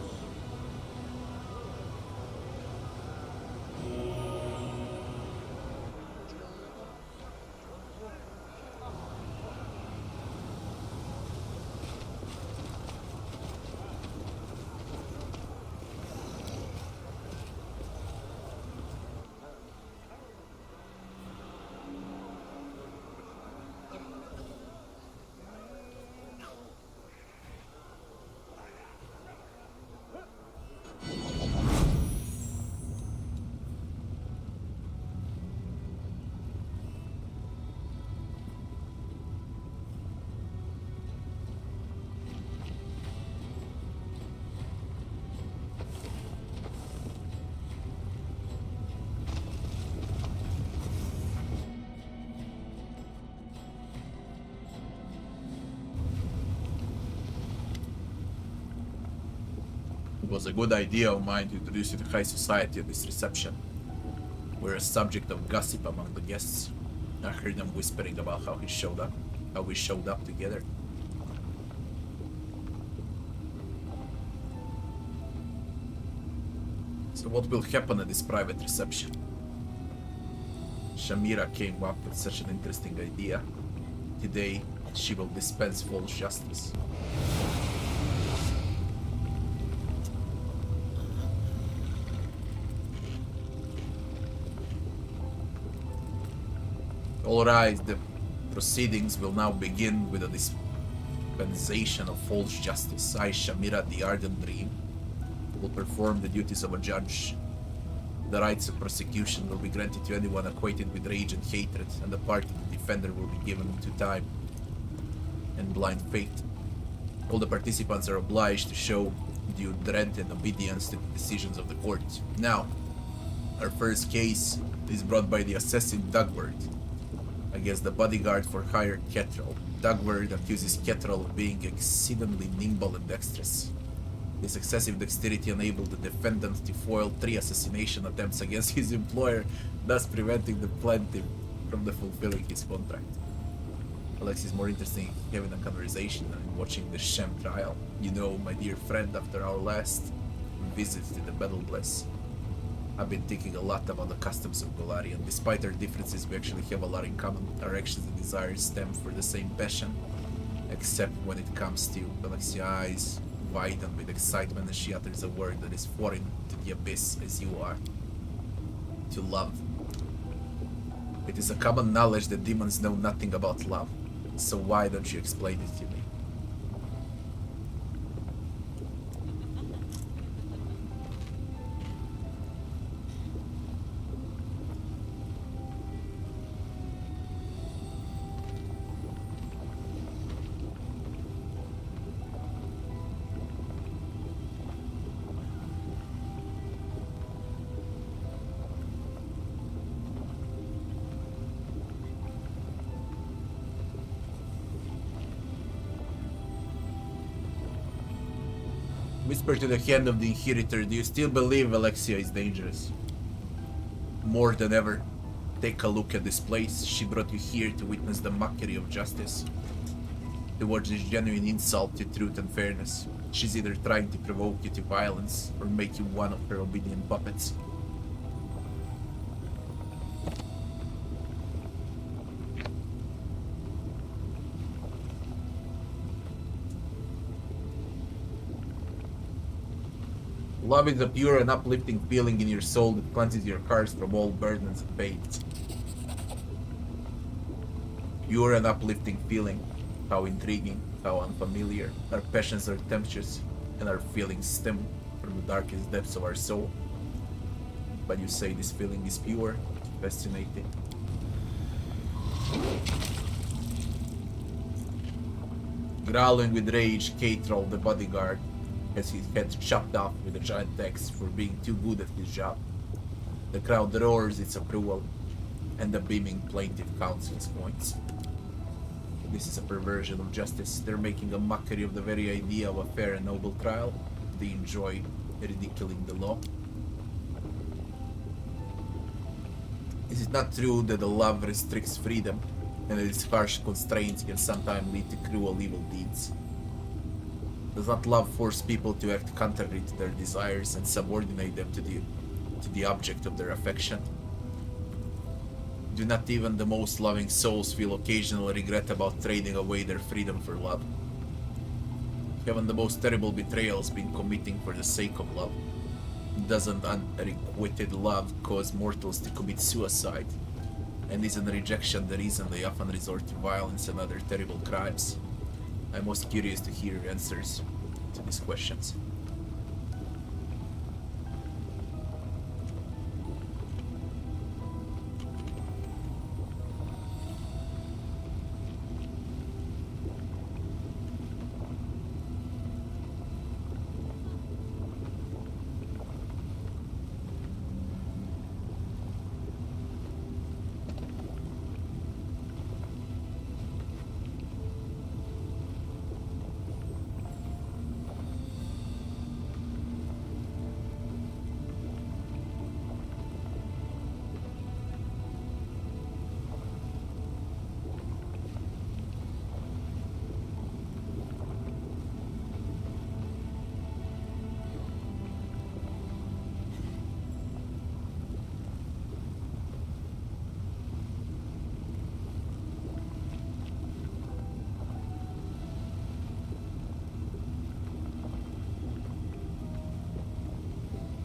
It was a good idea of mine to introduce you to high society at this reception. We're a subject of gossip among the guests. I heard them whispering about how we showed up together. So what will happen at this private reception? Shamira came up with such an interesting idea. Today, she will dispense false justice. All right, the proceedings will now begin with a dispensation of false justice. I, Shamira, the Ardent Dream, will perform the duties of a judge. The rights of prosecution will be granted to anyone acquainted with rage and hatred, and the part of the defender will be given to time and blind faith. All the participants are obliged to show due dread and obedience to the decisions of the court. Now, our first case is brought by the assassin Dugward against the bodyguard for hire Ketrel. Dugward accuses Ketrel of being exceedingly nimble and dexterous. This excessive dexterity enabled the defendant to foil 3 assassination attempts against his employer, thus preventing the plaintiff from fulfilling his contract. Alex is more interested in having a conversation than in watching the sham trial. You know, my dear friend, after our last visit to the Battle Bliss, I've been thinking a lot about the customs of Golari, and despite our differences, we actually have a lot in common. Our actions and desires stem from the same passion, except when it comes to Alex's eyes widen with excitement as she utters a word that is foreign to the abyss as you are. To love. It is a common knowledge that demons know nothing about love, so why don't you explain it to me? Whisper to the hand of the inheritor, do you still believe Alexia is dangerous? More than ever. Take a look at this place. She brought you here to witness the mockery of justice. Towards this genuine insult to truth and fairness. She's either trying to provoke you to violence or make you one of her obedient puppets. Love is a pure and uplifting feeling in your soul that cleanses your hearts from all burdens and pains. Pure and uplifting feeling. How intriguing, how unfamiliar. Our passions are tempestuous, and our feelings stem from the darkest depths of our soul. But you say this feeling is pure, fascinating. Growling with rage, Ketrel, the bodyguard, has his head chopped off with a giant axe for being too good at his job. The crowd roars its approval, and the beaming plaintiff counts his points. This is a perversion of justice. They're making a mockery of the very idea of a fair and noble trial. They enjoy ridiculing the law. Is it not true that the love restricts freedom, and that its harsh constraints can sometimes lead to cruel evil deeds? Does not love force people to act contrary to their desires and subordinate them to the object of their affection? Do not even the most loving souls feel occasional regret about trading away their freedom for love? Haven't the most terrible betrayals been committing for the sake of love? Doesn't unrequited love cause mortals to commit suicide? And isn't rejection the reason they often resort to violence and other terrible crimes? I'm most curious to hear your answers to these questions.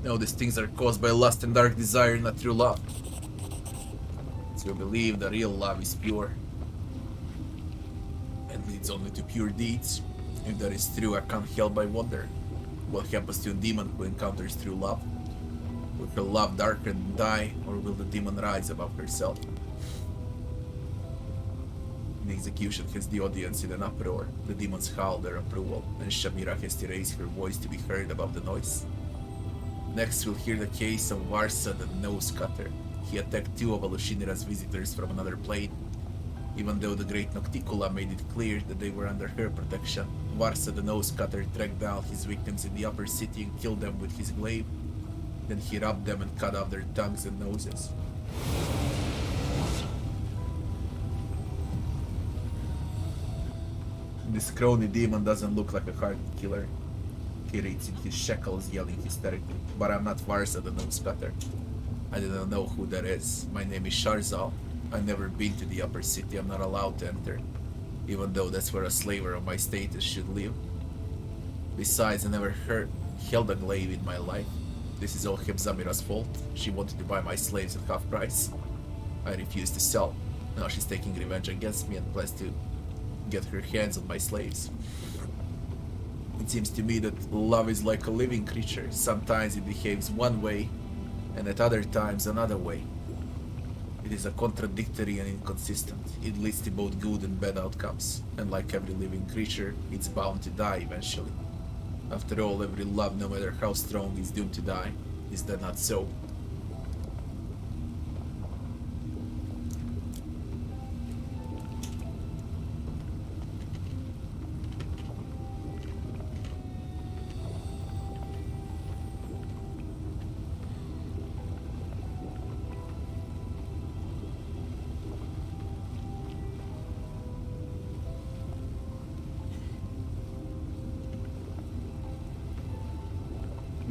No, these things are caused by lust and dark desire, not true love. So believe the real love is pure and leads only to pure deeds. If that is true, I can't help but wonder what happens to a demon who encounters true love. Will her love darken and die, or will the demon rise above herself? The execution has the audience in an uproar. The demons howl their approval, and Shamira has to raise her voice to be heard above the noise. Next, we'll hear the case of Varsa the Nose Cutter. He attacked two of Arueshalae's visitors from another plane. Even though the Great Nocticula made it clear that they were under her protection, Varsa the Nose Cutter tracked down his victims in the upper city and killed them with his glaive. Then he robbed them and cut off their tongues and noses. This crony demon doesn't look like a hardened killer. He reads in his shackles, yelling hysterically. But I'm not Varsa the Nose Cutter. I don't know who that is. My name is Sharzal. I've never been to the upper city. I'm not allowed to enter, even though that's where a slaver of my status should live. Besides, I never held a glaive in my life. This is all Hebzamira's fault. She wanted to buy my slaves at half price. I refused to sell. Now she's taking revenge against me and plans to get her hands on my slaves. It seems to me that love is like a living creature. Sometimes it behaves one way, and at other times another way. It is a contradictory and inconsistent. It leads to both good and bad outcomes, and like every living creature, it's bound to die eventually. After all, every love, no matter how strong, is doomed to die. Is that not so?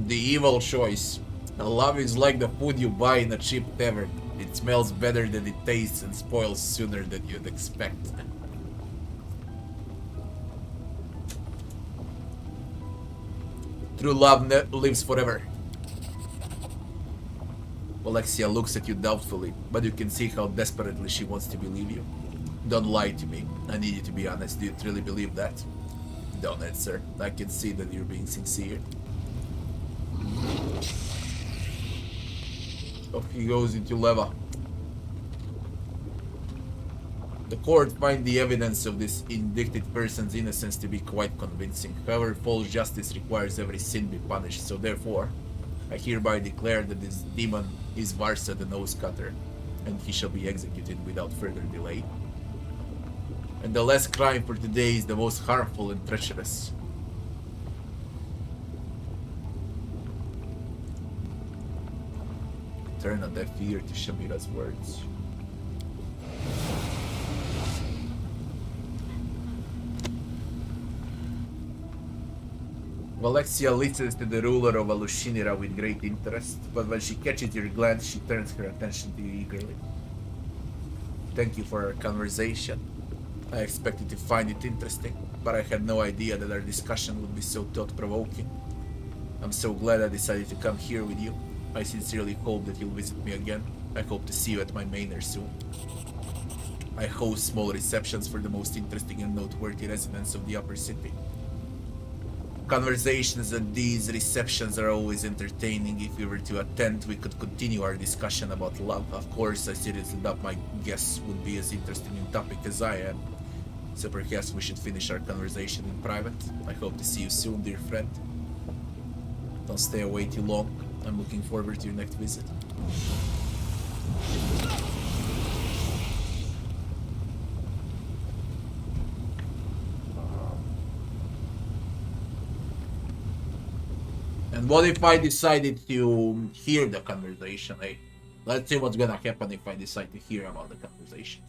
The evil choice. Love is like the food you buy in a cheap tavern. It smells better than it tastes and spoils sooner than you'd expect. True love lives forever. Alexia looks at you doubtfully, but you can see how desperately she wants to believe you. Don't lie to me. I need you to be honest. Do you truly believe that? Don't answer. I can see that you're being sincere. Off he goes into lava. The court finds the evidence of this indicted person's innocence to be quite convincing. However, false justice requires every sin be punished, so therefore, I hereby declare that this demon is Varsa the Nose Cutter, and he shall be executed without further delay. And the last crime for today is the most harmful and treacherous. Turn a deaf ear to Shamira's words. Alexia listens to the ruler of Arueshalae with great interest, but when she catches your glance, she turns her attention to you eagerly. Thank you for our conversation. I expected to find it interesting, but I had no idea that our discussion would be so thought-provoking. I'm so glad I decided to come here with you. I sincerely hope that you'll visit me again. I hope to see you at my manor soon. I host small receptions for the most interesting and noteworthy residents of the upper city. Conversations at these receptions are always entertaining. If we were to attend, we could continue our discussion about love. Of course, I seriously doubt my guests would be as interested in the topic as I am. So perhaps we should finish our conversation in private. I hope to see you soon, dear friend. Don't stay away too long. I'm looking forward to your next visit. And what if I decided to hear the conversation, eh? Let's see what's gonna happen if I decide to hear about the conversation.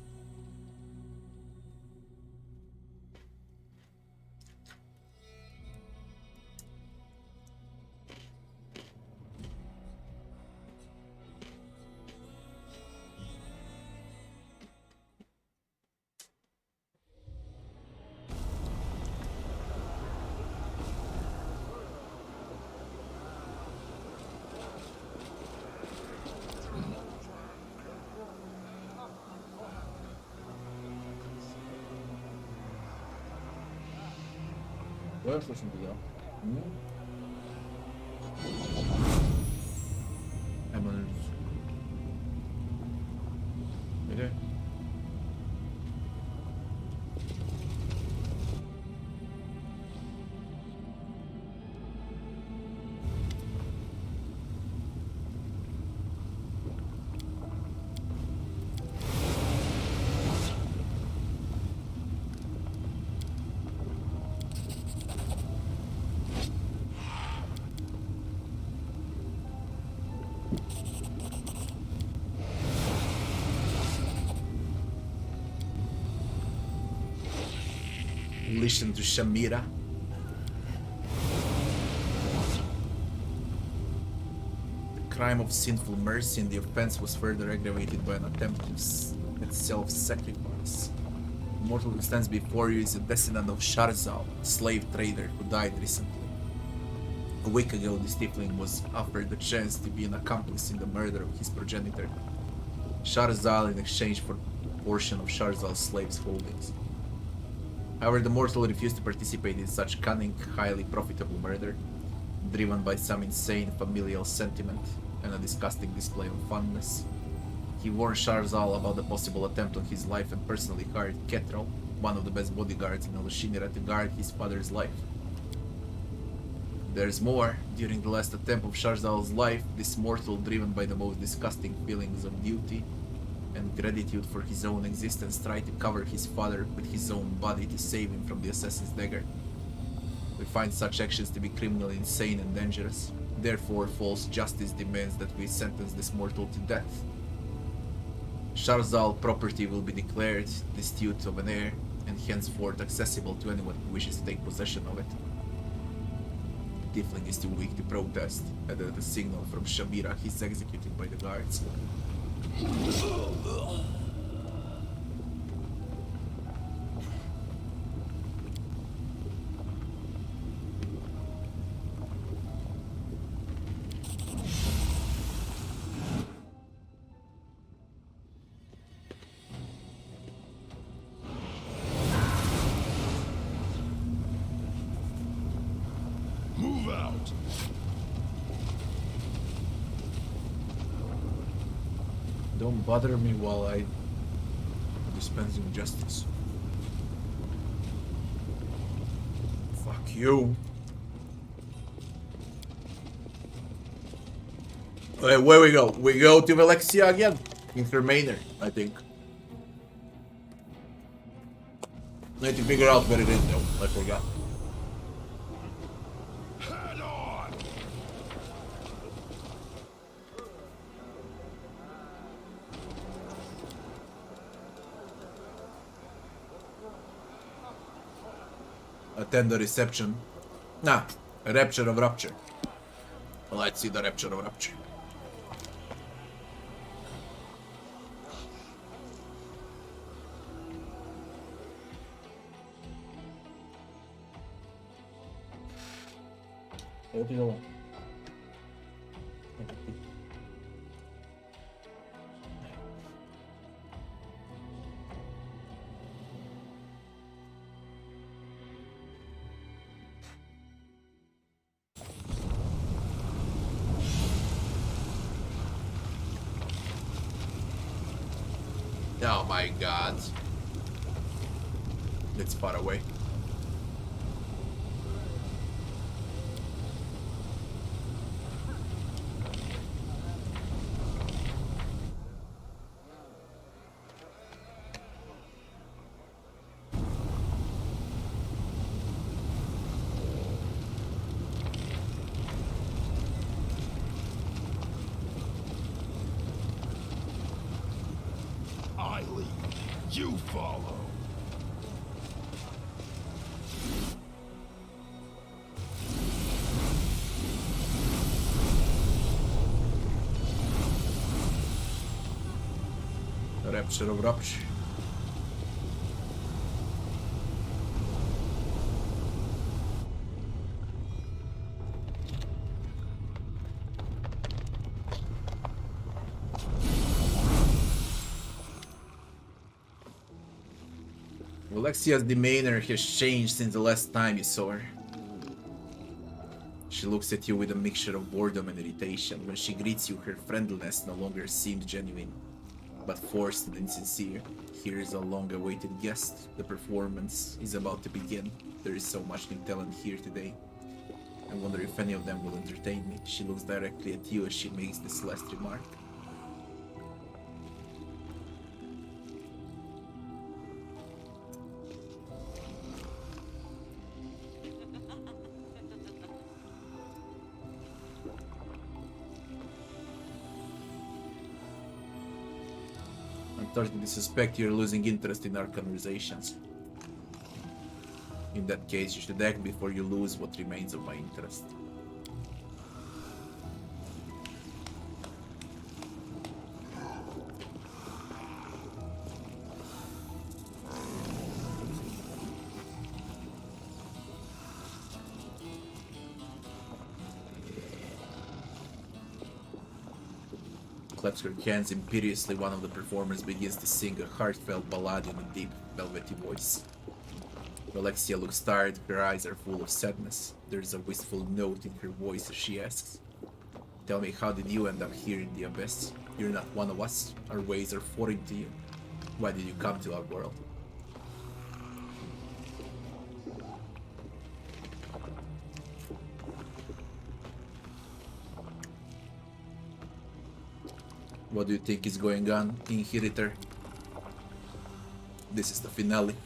Я слышно тебя. Или? Listen to Shamira. The crime of sinful mercy and the offense was further aggravated by an attempt at self-sacrifice. The mortal who stands before you is a descendant of Sharzal, a slave trader who died recently. A week ago, this tiefling was offered the chance to be an accomplice in the murder of his progenitor, Sharzal, in exchange for a portion of Sharzal's slaves' holdings. However, the mortal refused to participate in such cunning, highly profitable murder, driven by some insane familial sentiment and a disgusting display of fondness. He warned Sharzal about the possible attempt on his life and personally hired Ketral, one of the best bodyguards in Shamira, to guard his father's life. There's more. During the last attempt of Sharzal's life, this mortal, driven by the most disgusting feelings of duty and gratitude for his own existence, tried to cover his father with his own body to save him from the assassin's dagger. We find such actions to be criminally insane and dangerous. Therefore, false justice demands that we sentence this mortal to death. Sharzal property will be declared destitute of an heir and henceforth accessible to anyone who wishes to take possession of it. The tiefling is too weak to protest, and at a signal from Shamira, he's executed by the guards. Move out! Don't bother me while I dispensing justice. Fuck you. Okay, where we go? We go to Velexia again. In her manor, I think. Need to figure out where it is though. I forgot. Head on! Attend the reception. Nah, a rapture of rupture. Let's see the rapture of rupture. Oh my god. It's far away. I lead. You follow. Rapture of rupture. Alexia's demeanor has changed since the last time you saw her. She looks at you with a mixture of boredom and irritation. When she greets you, her friendliness no longer seemed genuine, but forced and insincere. Here is a long-awaited guest. The performance is about to begin. There is so much new talent here today. I wonder if any of them will entertain me. She looks directly at you as she makes this last remark. I'm starting to suspect you're losing interest in our conversations. In that case, you should act before you lose what remains of my interest. Claps her hands imperiously. One of the performers begins to sing a heartfelt ballad in a deep, velvety voice. Alexia looks tired, her eyes are full of sadness. There's a wistful note in her voice as she asks, "Tell me, how did you end up here in the Abyss? You're not one of us. Our ways are foreign to you. Why did you come to our world?" What do you think is going on, Inheritor? This is the finale.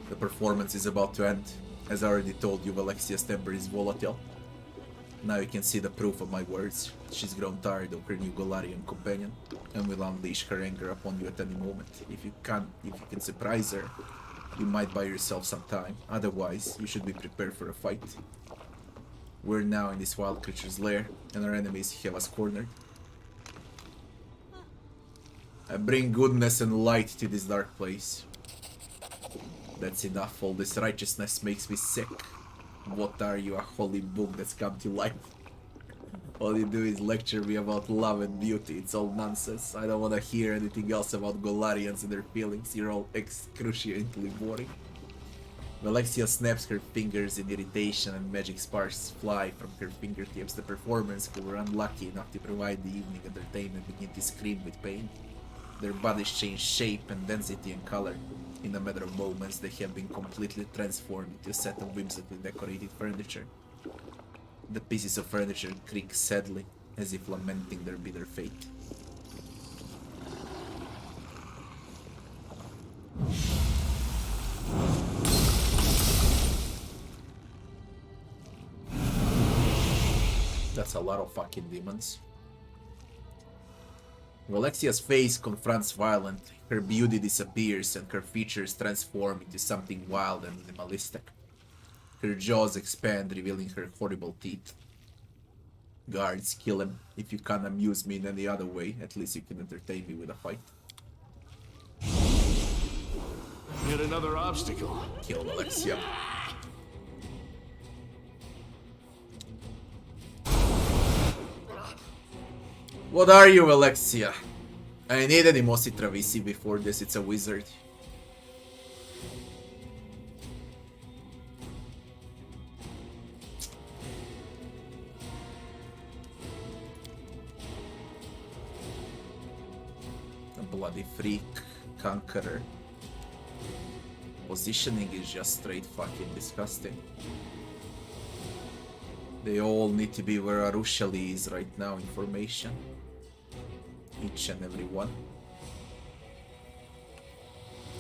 The performance is about to end. As I already told you, Alexia's temper is volatile. Now you can see the proof of my words. She's grown tired of her new Golarian companion and will unleash her anger upon you at any moment. If you can surprise her, you might buy yourself some time. Otherwise, you should be prepared for a fight. We're now in this wild creature's lair, and our enemies have us cornered. I bring goodness and light to this dark place. That's enough. All this righteousness makes me sick. What are you, a holy book that's come to life? All you do is lecture me about love and beauty. It's all nonsense. I don't want to hear anything else about Golarians and their feelings. You're all excruciatingly boring. Alexia snaps her fingers in irritation and magic sparks fly from her fingertips. The performers who were unlucky enough to provide the evening entertainment begin to scream with pain. Their bodies change shape and density and color. In a matter of moments, they have been completely transformed into a set of whimsically decorated furniture. The pieces of furniture creak sadly, as if lamenting their bitter fate. That's a lot of fucking demons. Alexia's face confronts violently. Her beauty disappears and her features transform into something wild and animalistic. Her jaws expand, revealing her horrible teeth. Guards, kill him. If you can't amuse me in any other way, at least you can entertain me with a fight. Yet another obstacle. Kill Alexia. What are you, Alexia? I need an Emosi Travisi before this, it's a wizard. A bloody freak, conqueror. Positioning is just straight fucking disgusting. They all need to be where Arueshalae is right now in formation. Each and every one.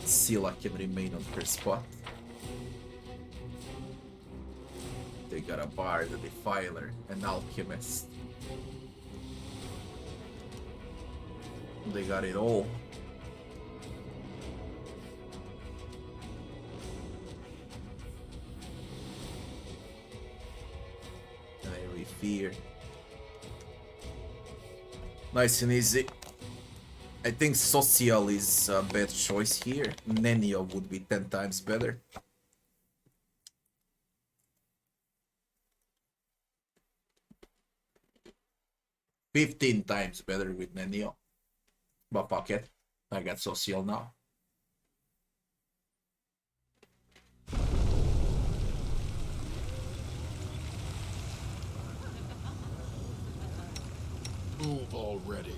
Scylla can remain on her spot. They got a bard, a defiler, an alchemist. They got it all. And every fear. Nice and easy. I think Social is a bad choice here. Nenio would be 10 times better. $15 times better with Nenio. But fuck it. I got Social now. Move already.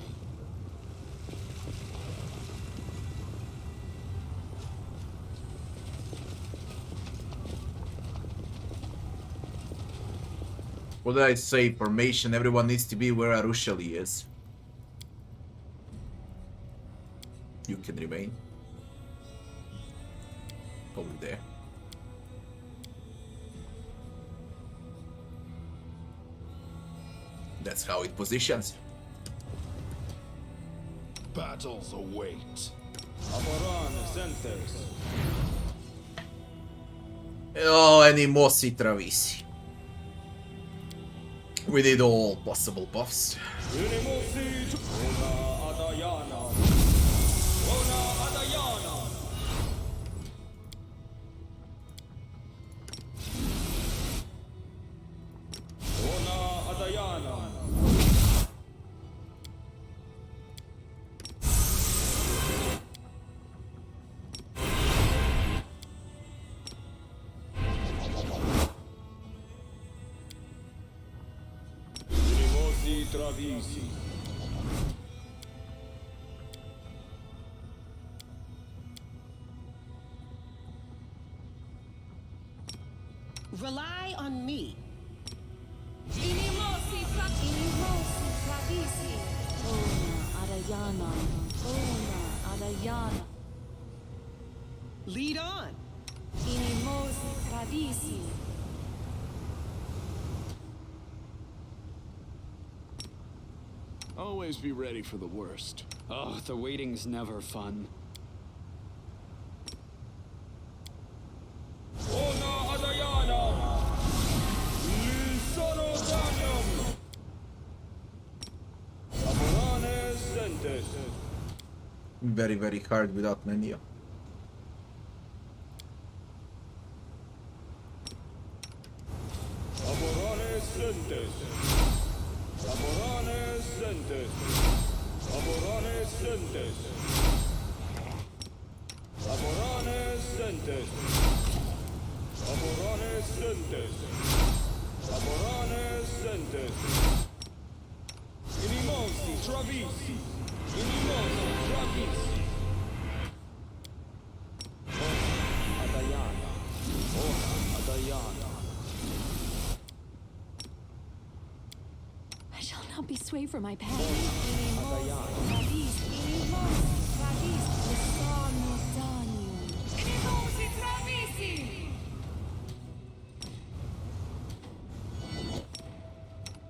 What did I say? Formation. Everyone needs to be where Arueshalae is. You can remain. Over there. That's how it positions. Battles await. Amoran Centes. Oh, animosi travisi. We did all possible buffs. Unimosi Ona Adayana. Ona Adayana. Ona Adayana. Unimosi Travisi. Rely on me. Inimosi Travisi. Ona Adayana. Ona Adayana. Lead on. Inimosi Travisi. Always be ready for the worst. Oh, the waiting's never fun. Ona Adayana. Lisono Danium. Amorane Centes. Very, very hard without menu. Amorane Centes. Amorane Centes. Amorane Centes. Amorane Centes. Amorane Centes. Amorane Centes. Inimosi Travisi. Inimosi Travisi. Ona Adayana. Ona Adayana. I shall not be swayed from my path. Inimosi Travisi. Inimosi Travisi. Lisono Danium. Inimosi Travisi.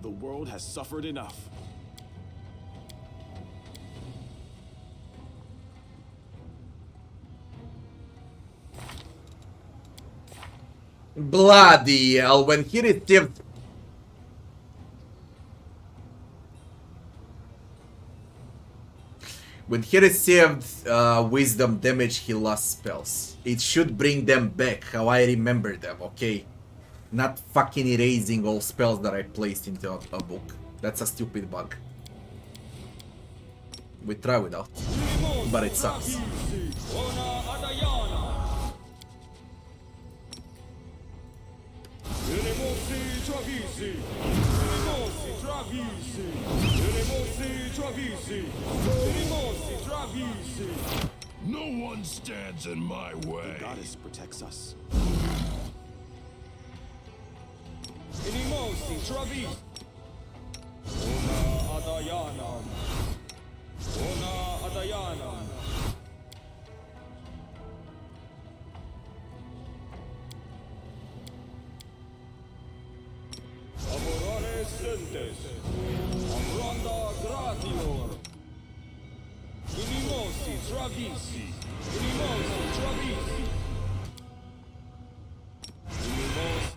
The world has suffered enough. Bloody hell, when he received... When he received wisdom damage, he lost spells. It should bring them back, how I remember them, okay? Not fucking erasing all spells that I placed into a book. That's a stupid bug. We try without, but it sucks. Ona Adayana. Unimosi Travisi. Unimosi Travisi. Unimosi Travisi. Unimosi Travisi. No one stands in my way. Goddess protects us. Inimosi Travisi. Ona Adayana. Ona Adayana. Amorane Centes. Amranda Gratior. Inimosi Travisi. Inimosi Travisi. Inimosi.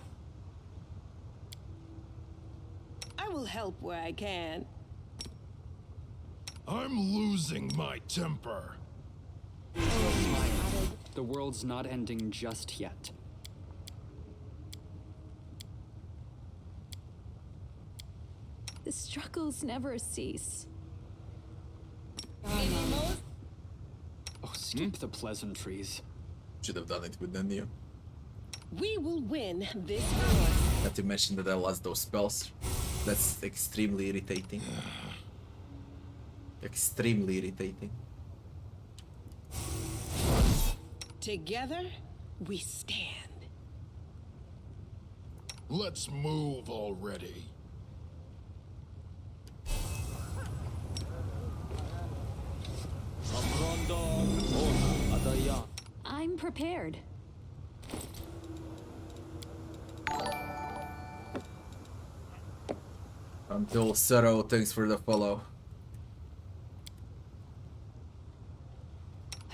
I will help where I can. I'm losing my temper. The world's not ending just yet. The struggles never cease. Oh, skip the pleasantries. Should have done it with Nania. We will win this war. Not to mention that I lost those spells. That's extremely irritating. Extremely irritating. Together, we stand. Let's move already. I'm prepared. Until Zero, thanks for the follow.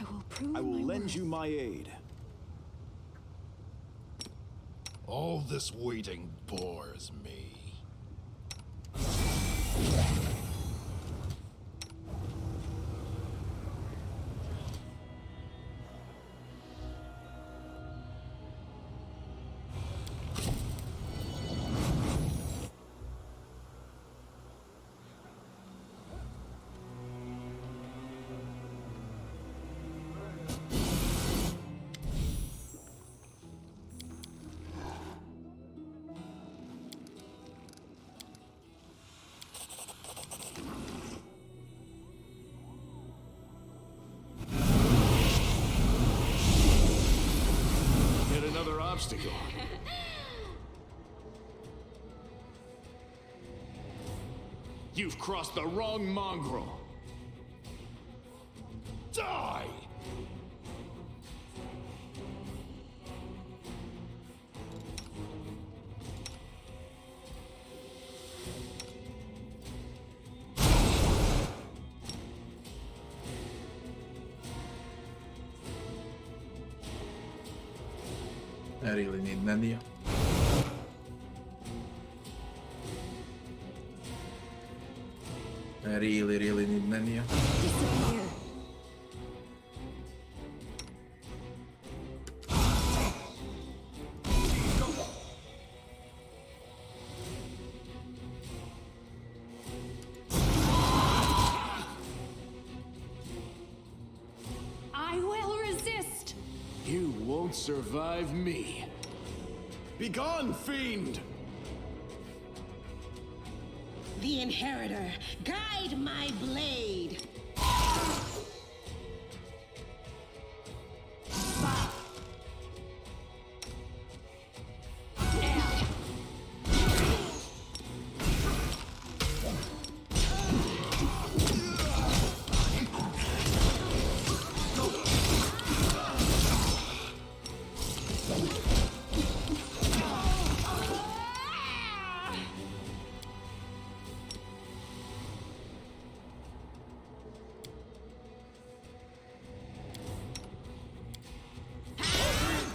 I will prove I will my lend worth. you my aid. All this waiting bores me. Hit another obstacle. You've crossed the wrong mongrel. Die! I really need Nania. I really need Nania. Disappear. I will resist. You won't survive me. Begone, fiend! The Inheritor, guide my blade.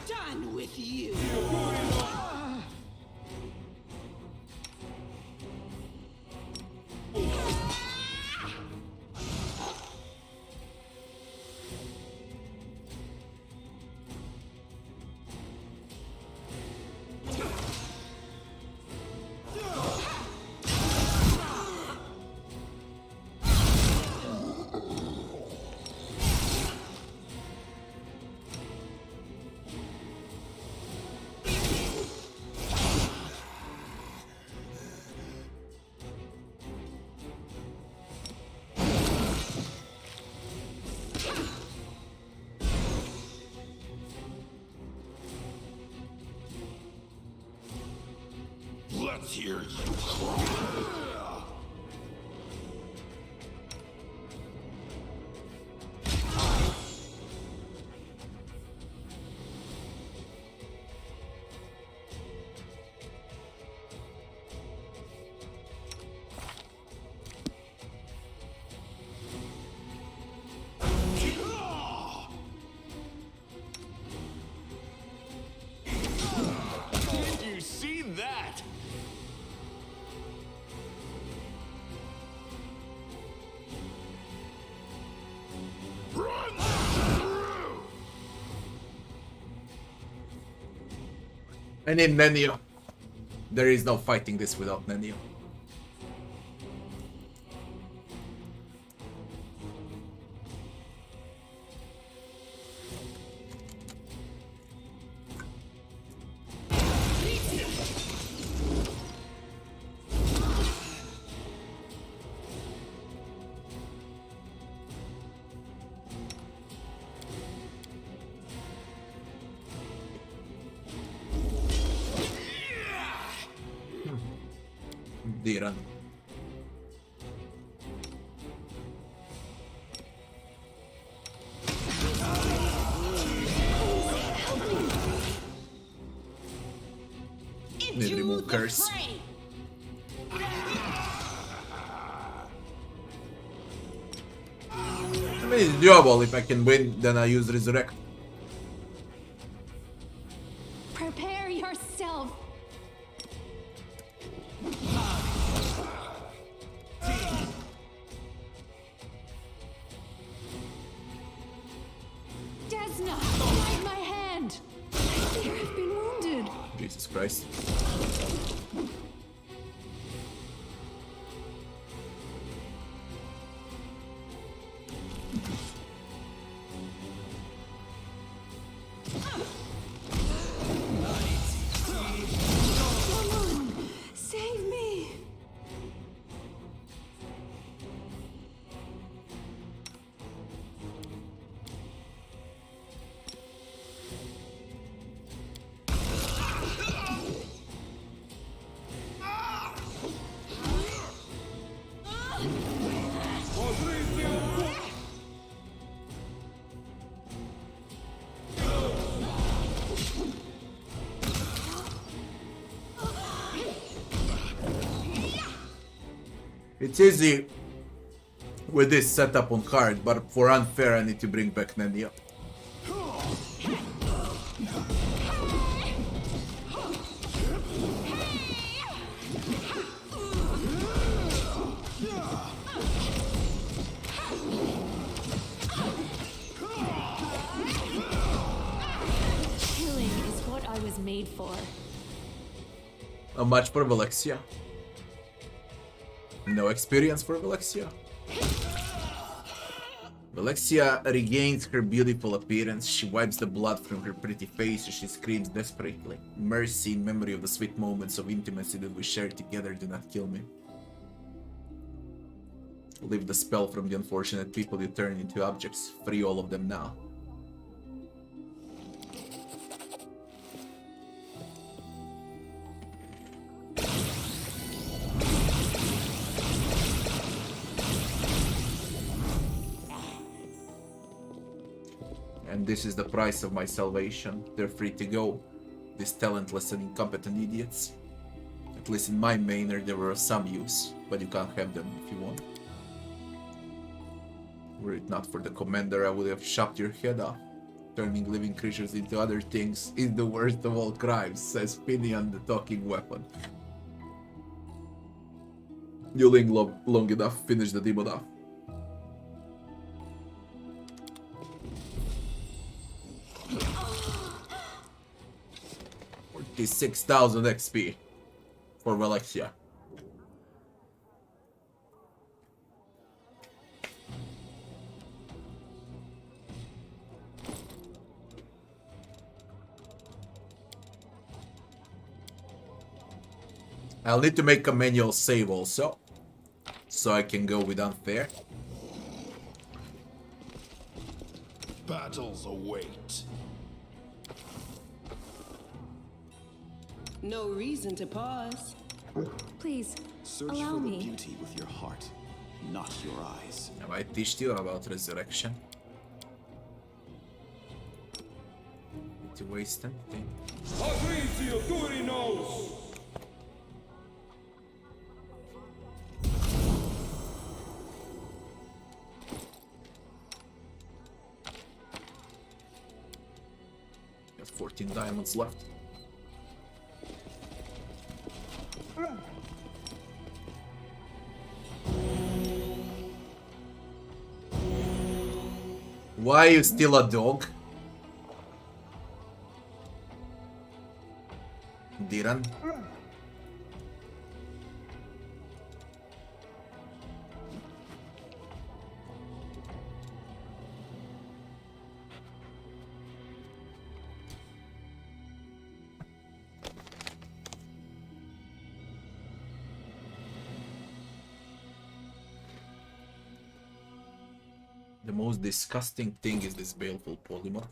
Done with you. Let's hear you cry. Did you see that? Run through! I need Nania. There is no fighting this without Nania. Diran. Need to remove curse. I mean, it's doable. If I can win, then I use resurrect. Prepare yourself. Desna, hide my hand. I fear I've been wounded. Jesus Christ. Someone, save me. It's easy with this setup on hard, but for unfair I need to bring back Nania. Killing is what I was made for. A match for Velexia. No experience for Velexia. Velexia regains her beautiful appearance. She wipes the blood from her pretty face as she screams desperately. Mercy, in memory of the sweet moments of intimacy that we shared together, do not kill me. Lift the spell from the unfortunate people you turn into objects. Free all of them now. And this is the price of my salvation. They're free to go. These talentless and incompetent idiots. At least in my manor they were of some use, but you can't have them if you want. Were it not for the commander, I would have chopped your head off. Turning living creatures into other things is the worst of all crimes, says Pinion, the talking weapon. You ling long enough, finish the demon off. 6,000 XP for Velexia. I'll need to make a manual save also, so I can go with unfair. Battles await. No reason to pause. Please, Search allow for the me. beauty with your heart, not your eyes. Have I teached you about resurrection? Need to waste anything. Agrizio Durinos! Got 14 diamonds left. Why are you still a dog? Diran? The most disgusting thing is this baleful polymorph.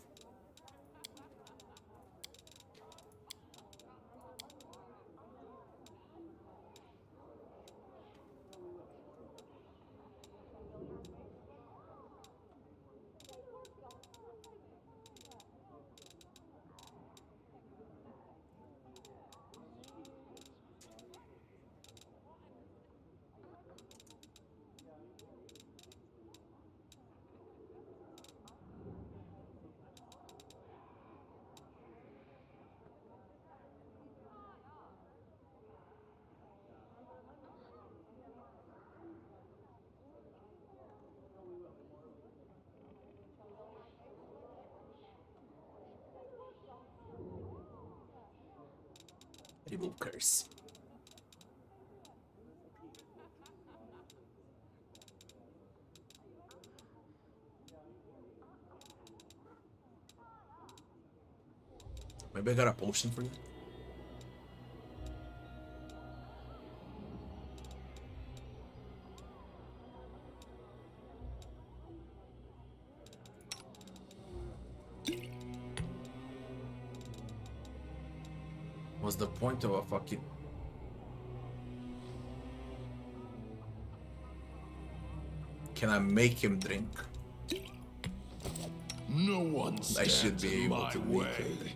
evil curse. Maybe I got a potion for you. What's the point of a fucking... Can I make him drink? No one I should stands be in able my to make way. it.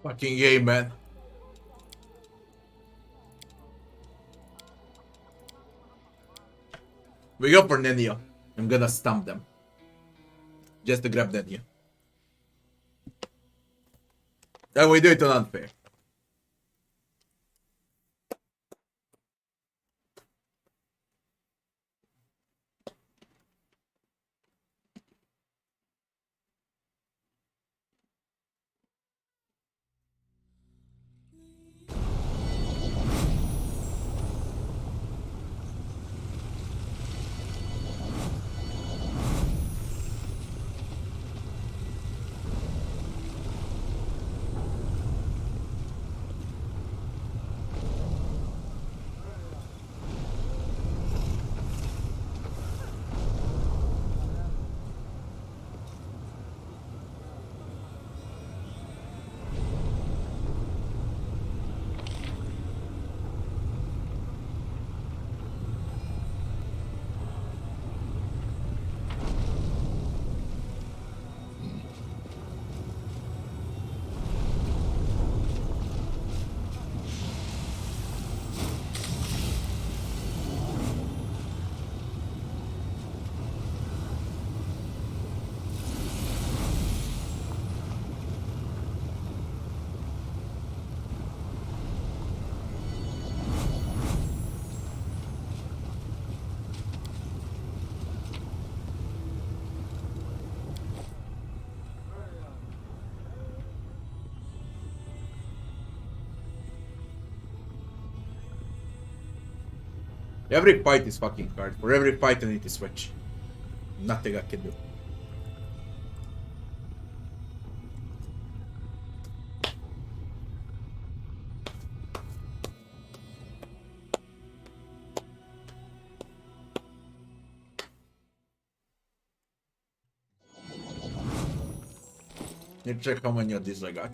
Fucking yay, man. We go for Nenio. I'm gonna stomp them. Just to grab Nenio. Then we do it on unfair. Every fight is fucking hard. For every fight I need to switch. Nothing I can do. Let's check how many of these I got.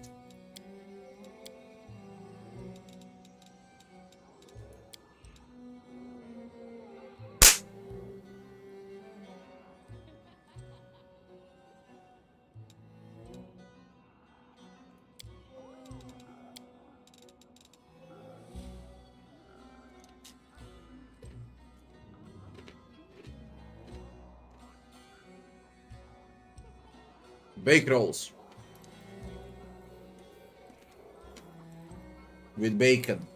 Bake rolls. With bacon.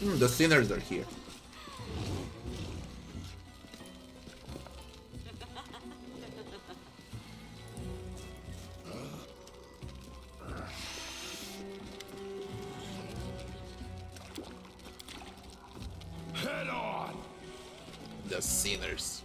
The sinners are here. Head on! The sinners.